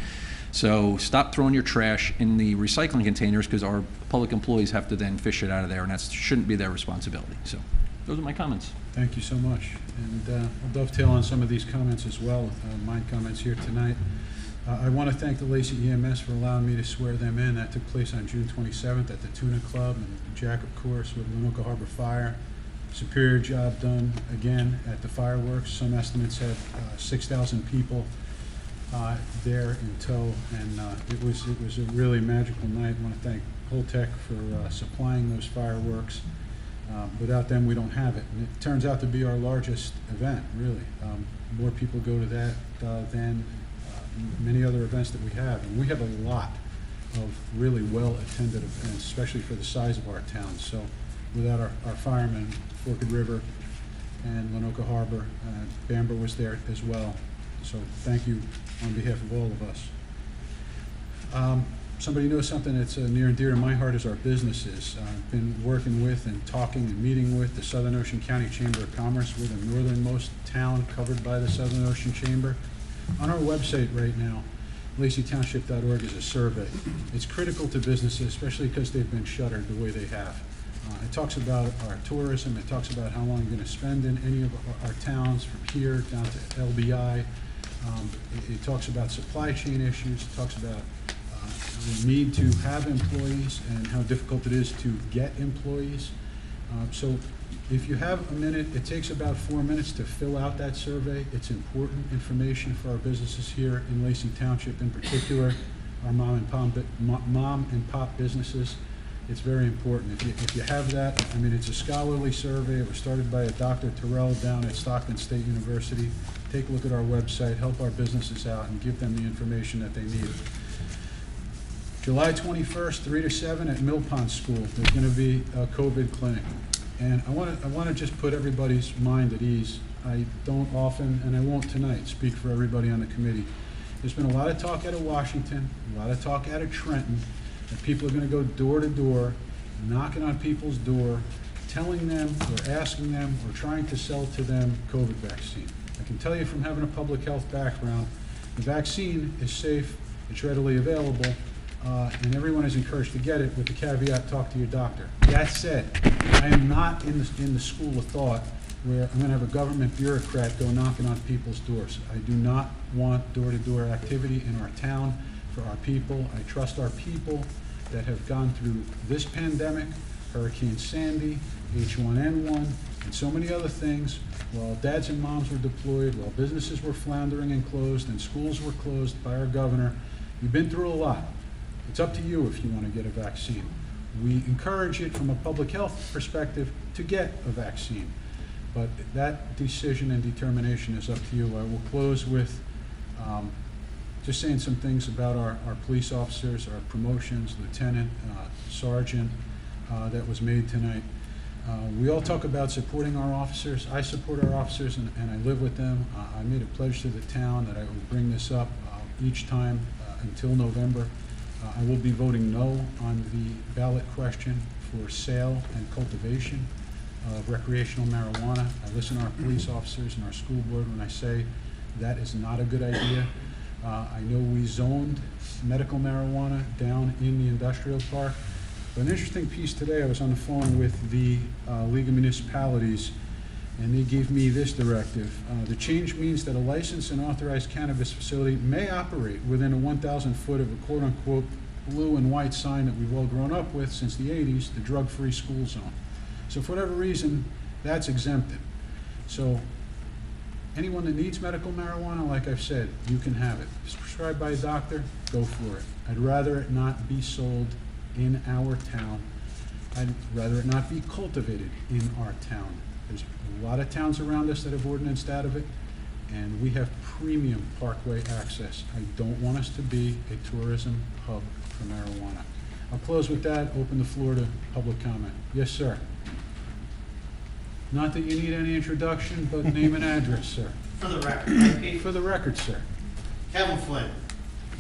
So stop throwing your trash in the recycling containers because our public employees have to then fish it out of there, and that shouldn't be their responsibility. So those are my comments. Thank you so much. And I'll dovetail on some of these comments as well with my comments here tonight. I want to thank the Lacey EMS for allowing me to swear them in. That took place on June 27th at the Tuna Club, and Jack, of course, with Lanoka Harbor Fire. Superior job done again at the fireworks. Some estimates had 6,000 people there in tow, and it was a really magical night. I want to thank Holtec for supplying those fireworks. Without them, we don't have it. And it turns out to be our largest event, really. More people go to that than many other events that we have. And we have a lot of really well-attended events, especially for the size of our town. So without our firemen, Forked River and Lanoka Harbor, Bamber was there as well. So thank you on behalf of all of us. Somebody knows something that's near and dear to my heart is our businesses. I've been working with and talking and meeting with the Southern Ocean County Chamber of Commerce. We're the northernmost town covered by the Southern Ocean Chamber. On our website right now, LaceyTownship.org is a survey. It's critical to businesses, especially because they've been shuttered the way they have. It talks about our tourism. It talks about how long you're going to spend in any of our towns, from here down to LBI. It talks about supply chain issues. It talks about the need to have employees and how difficult it is to get employees. So if you have a minute, it takes about 4 minutes to fill out that survey. It's important information for our businesses here in Lacey Township, in particular, our mom and pop businesses. It's very important. If you have that, I mean, it's a scholarly survey. It was started by a Dr. Terrell down at Stockton State University. Take a look at our website, help our businesses out, and give them the information that they need. July 21st, 3 to 7 at Mill Pond School, there's going to be a COVID clinic. And I want to just put everybody's mind at ease. I don't often, and I won't tonight, speak for everybody on the committee. There's been a lot of talk out of Washington, a lot of talk out of Trenton, that people are going to go door to door, knocking on people's door, telling them or asking them or trying to sell to them COVID vaccine. I can tell you from having a public health background, the vaccine is safe, it's readily available, and everyone is encouraged to get it, with the caveat, talk to your doctor. That said, I am not in the school of thought where I'm going to have a government bureaucrat go knocking on people's doors. I do not want door-to-door activity in our town for our people. I trust our people that have gone through this pandemic, Hurricane Sandy, H1N1, and so many other things, while dads and moms were deployed, while businesses were floundering and closed, and schools were closed by our governor. You've been through a lot. It's up to you if you want to get a vaccine. We encourage it from a public health perspective to get a vaccine, but that decision and determination is up to you. I will close with just saying some things about our police officers, our promotions, lieutenant, sergeant, that was made tonight. We all talk about supporting our officers. I support our officers and I live with them. I made a pledge to the town that I would bring this up each time until November. I will be voting no on the ballot question for sale and cultivation of recreational marijuana. I listen to our police officers and our school board when I say that is not a good idea. I know we zoned medical marijuana down in the industrial park. But an interesting piece today, I was on the phone with the League of Municipalities, and they gave me this directive. The change means that a licensed and authorized cannabis facility may operate within a 1,000 foot of a quote-unquote blue and white sign that we've all grown up with since the 80s, the drug-free school zone. So for whatever reason, that's exempted. So anyone that needs medical marijuana, like I've said, you can have it. If it's prescribed by a doctor, go for it. I'd rather it not be sold in our town. I'd rather it not be cultivated in our town. There's a lot of towns around us that have ordinanced out of it, and we have premium parkway access. I don't want us to be a tourism hub for marijuana. I'll close with that, open the floor to public comment. Yes, sir. Not that you need any introduction, but name and address, sir. For the record, right, Pete? For the record, sir. Kevin Flynn,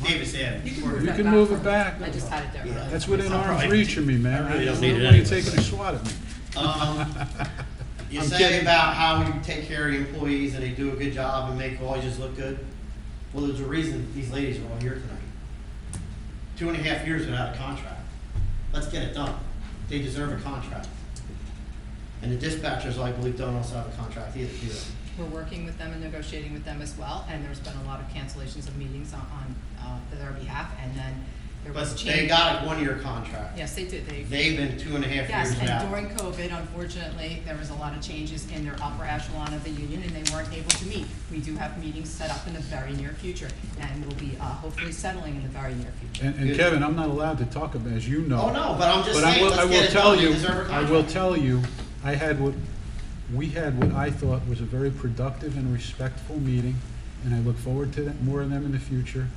Davis Ave. You can move it back. I just had it there. Yeah. That's within I'll arm's probably- reach of me, man. I really don't don't need it want you anyways. taking a swat at me. You I'm say kidding. about how you take care of your employees and they do a good job and make wages look good. Well, there's a reason these ladies are all here tonight. 2.5 years without a contract. Let's get it done. They deserve a contract. And the dispatchers, I believe, don't also have a contract either, do they? We're working with them and negotiating with them as well, and there's been a lot of cancellations of meetings on their behalf, and then there was But change. they got a 1-year contract. Yes, they did. They've been 2.5 Yes, years and without. during COVID, unfortunately, there was a lot of changes in their upper echelon of the union, and they weren't able to meet. We do have meetings set up in the very near future, and we'll be hopefully settling in the very near future. And Kevin, I'm not allowed to talk about, as you know. Oh, no, but I'm just But I saying, will, let's I will get it tell done. They you, deserve a I will contract. tell you, we had what I thought was a very productive and respectful meeting, and I look forward to more of them in the future.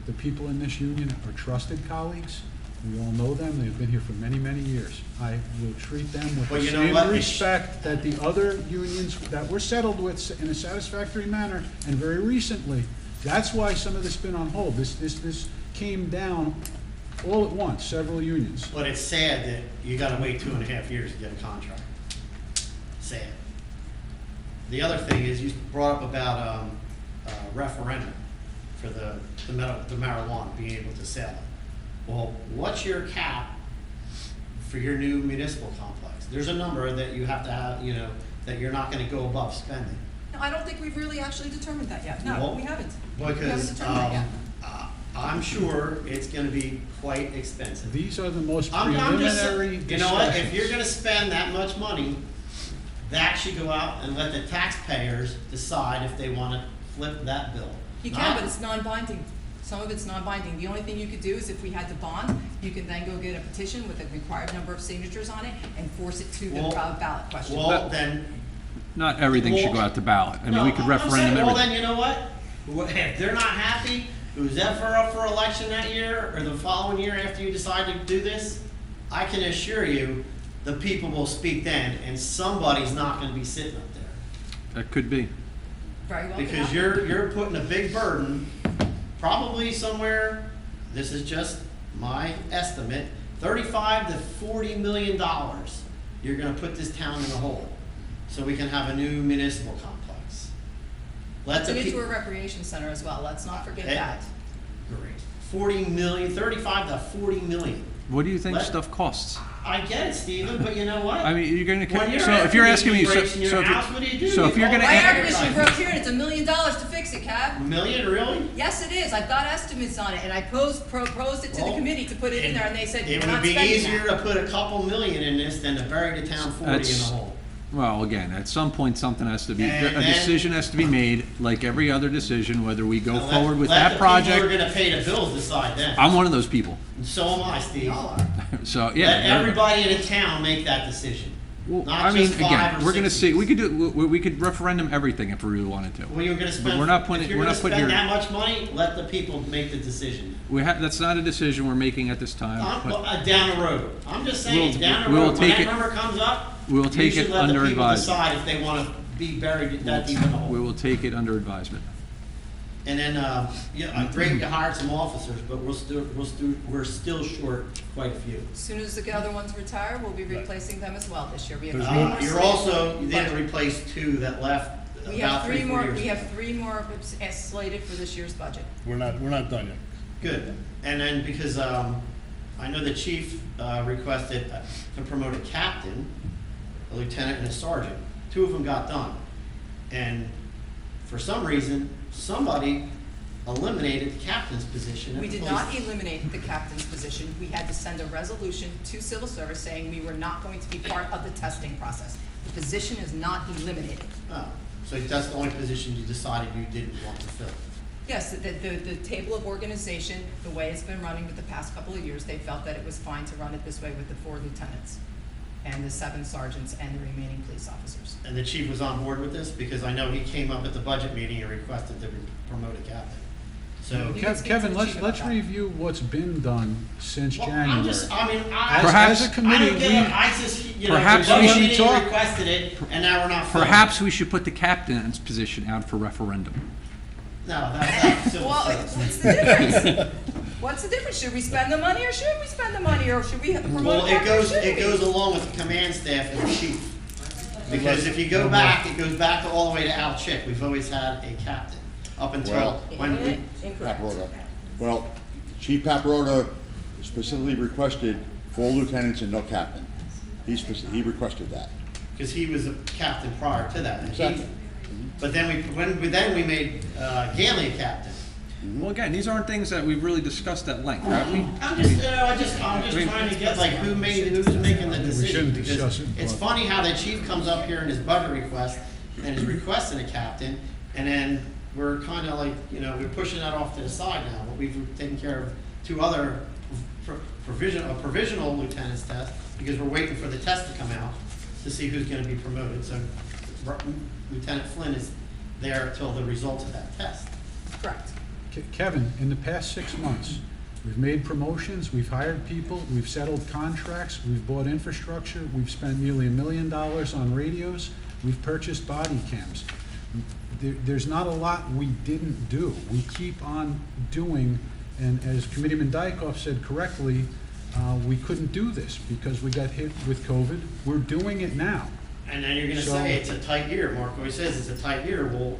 The people in this union are trusted colleagues. We all know them. They've been here for many, many years. I will treat them with Well, the you know same what? respect that the other unions that were settled with in a satisfactory manner, and very recently. That's why some of this has been on hold. This came down all at once, several unions. But it's sad that you gotta wait 2.5 years to get a contract. Sad. The other thing is, you brought up about referendum for the marijuana, being able to sell it. Well, what's your cap for your new municipal complex? There's a number that you have to have, you know, that you're not gonna go above spending. No, I don't think we've really actually determined that yet. No, Well, we haven't. We haven't Because determined that yet. I'm sure it's gonna be quite expensive. These are the most I'm just, preliminary you know what, if discussions. you're gonna spend that much money, that should go out and let the taxpayers decide if they wanna flip that bill. You can, but it's non-binding. Some of it's non-binding. The only thing you could do is if we had the bond, you can then go get a petition with a required number of signatures on it and force it to the Well- ballot question. Well, then, Not everything should go out to ballot. I mean, no, we could I'm saying, referendum well, then, everything. you know what? If they're not happy, who's ever up for election that year or the following year after you decide to do this, I can assure you, the people will speak then, and somebody's not gonna be sitting up there. That could be. Very well. could Because happen. you're putting a big burden, probably somewhere, this is just my estimate, $35 to $40 million. You're gonna put this town in a hole, so we can have a new municipal complex. Let It's the an people. indoor recreation center as well. Let's not forget Eh, that. Great. 40 million, 35 to 40 million. What do you think Let- stuff costs? I get it, Stephen, but you know what? I mean, you're gonna, When your so if you're air asking me, so, conditioning breaks in so your if you- house, what do you do? so if You you're call gonna My the air ask- conditioning broke here and it's $1 million to fix it, Cab. $1 million, really? Yes, it is. I've got estimates on it and I proposed it to the Well, committee to put it in there and they said, It we're would not be spending easier that. to put a couple million in this than to bury the town 40 in the That's- hole. well, again, at some point, something has to be, And a then- decision has to be made, like every other decision, whether we go Now, forward with let that the people who are project. gonna pay the bills decide that. I'm one of those people. So am I, Steve. Y'all are. So, Let yeah. everybody in the town make that decision. Well, not I mean, just 5 again, or we're gonna 6 see, we could do, we could referendum everything if we really wanted to. Well, you're gonna spend, we're not putting- if you're we're gonna not putting spend your- that much money, let the people make the decision. That's not a decision we're making at this time, Well, but down the road. I'm just saying, We'll- down the we'll road, when take that it- number comes up, we'll you take should it let the under people advisement. decide if they wanna be buried that deep in the we hole. will take it under advisement. And then, yeah, great, you hired some officers, but we're still short quite a few. As soon as the other ones retire, we'll be replacing them as well this year. We have There's three no- more You're slated also, for you didn't budget. replace 2 that left We have about 3, 4 years ago. We have three more slated for this year's budget. We're not done yet. Good. And then, because I know the chief requested to promote a captain, a lieutenant, and a sergeant. 2 of them got done. And for some reason, somebody eliminated the captain's position. at We the did police- not eliminate the captain's position. We had to send a resolution to civil service saying we were not going to be part of the testing process. The position is not eliminated. Oh, so that's the only position you decided you didn't want to fill. Yes, the table of organization, the way it's been running with the past couple of years, they felt that it was fine to run it this way with the 4 lieutenants and the 7 sergeants and the remaining police officers. And the chief was on board with this, because I know he came up at the budget meeting and requested to promote a captain. So, You can speak to Kevin, the let's chief about that. review what's been done since well, January. I'm just, I mean, Perhaps- As a I committee, don't get it. I just, you know, Perhaps the we budget should meeting talk- requested it, and now we're not filling it. Perhaps we should put the captain's position out for referendum. No, that's civil Well, service. what's the difference? What's the difference? Should we spend the money or shouldn't we spend the money? Or should we promote Well, a it captain or goes, shouldn't it we? goes along with the command staff and the chief. Because if you go back, it goes back all the way to Al Chick. We've always had a captain, up until Well- when we, Incorrect. Paparota. Well, Chief Paparota specifically requested 4 lieutenants and no captain. He requested that. because he was a captain prior to that. and he- Exactly. But then we made Ganley a captain. Well, again, these aren't things that we've really discussed at length, have we? I'm just trying to get like who's making the decision, shouldn't because discuss it, it's but- funny how the chief comes up here in his budget request and is requesting a captain, and then we're kind of like, you know, we're pushing that off to the side now, but we've taken care of 2 other provisional lieutenant's test, because we're waiting for the test to come out to see who's gonna be promoted, so Lieutenant Flynn is there till the results of that test. Correct. Kevin, in the past 6 months, we've made promotions, we've hired people, we've settled contracts, we've bought infrastructure, we've spent nearly $1 million on radios, we've purchased body cams. There's not a lot we didn't do. We keep on doing And as Committeeman Dykoff said correctly, we couldn't do this because we got hit with COVID. We're doing it now. And then you're gonna So- say it's a tight year. Mark always says it's a tight year. Well,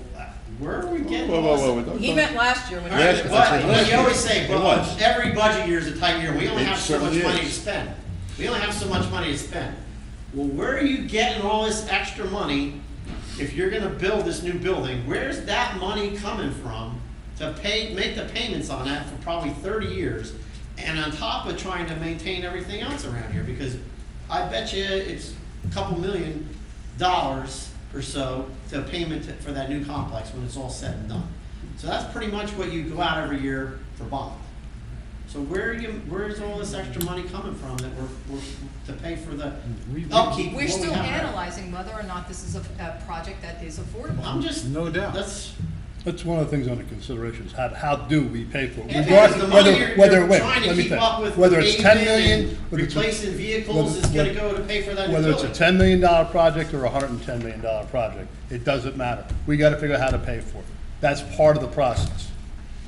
where are we getting Whoa, all whoa, this? whoa, He meant last year when he Yes, was. But you always say, It well, was. every budget year is a tight year. We only It have so much certainly money to is. spend. We only have so much money to spend. Well, where are you getting all this extra money if you're gonna build this new building? Where's that money coming from to make the payments on that for probably 30 years? And on top of trying to maintain everything else around here, because I bet you it's a couple $1 million or so to payment for that new complex when it's all said and done. So that's pretty much what you go out every year for bond. So where's all this extra money coming from that we're to pay for the upkeep? of We're what we still have there? analyzing whether or not this is a project that is affordable. I'm just. No doubt. That's one of the things under consideration, is how do we pay for it? Yeah, because the money you're trying to let me keep think. up with Whether it's 10 paving million, and whether it's a- replacing vehicles is gonna go to pay for that new Whether it's a building. $10 million project or a $110 million project, it doesn't matter. We gotta figure out how to pay for it. That's part of the process.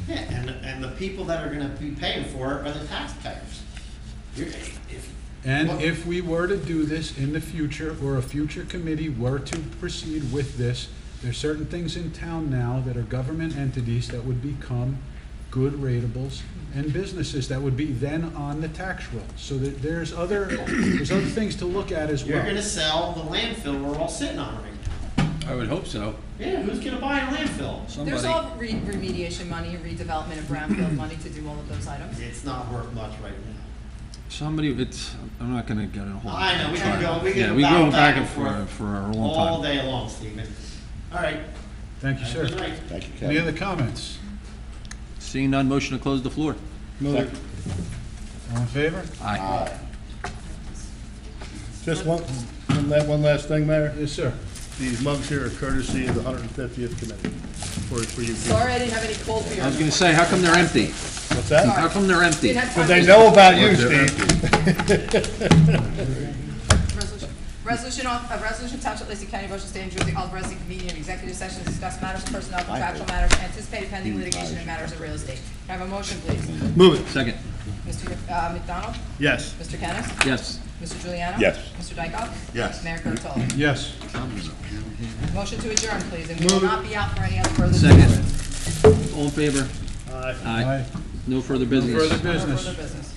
Yeah, and the people that are gonna be paying for it are the taxpayers. And if we were to do this in the future, or a future committee were to proceed with this, there's certain things in town now that are government entities that would become good ratables, and businesses that would be then on the tax roll. So that there's other things to look at as well. You're gonna sell the landfill we're all sitting on right now. I would hope so. Yeah, who's gonna buy a landfill? There's Somebody. all remediation money, redevelopment of brownfield money to do all of those items. It's not worth much right now. Somebody, I'm not gonna get in a whole. I know, we can go, we Yeah, can we go go back and forth forth for a long all time. day long, Stephen. All right. Thank you, sir. Good night. Thank you, Any Kevin. other comments? Seeing none, motion to close the floor. Move it. All in favor? Aye. Just one last thing, Mayor. Yes, sir. These mugs here are courtesy of the 150th committee for you. Sorry I didn't have any cold beer. I was gonna say, how come they're empty? What's that? How come they're empty? Didn't have time Because they to- know about you, Steve. Resolution Township of Lacey County, Ocean State, New Jersey, authorizing convening of executive sessions to discuss matters of personnel, contractual matters, anticipated pending litigation, and matters of real estate. Can I have a motion, please? Move it. Second. Mr. McDonald? Yes. Mr. Kennis? Yes. Mr. Juliano? Yes. Mr. Dykoff? Yes. Mayor Kurtolo? Yes. Motion to adjourn, please, and we will not be out for any other further. Second. All in favor? Aye. Aye. No further business. Further No business. further business.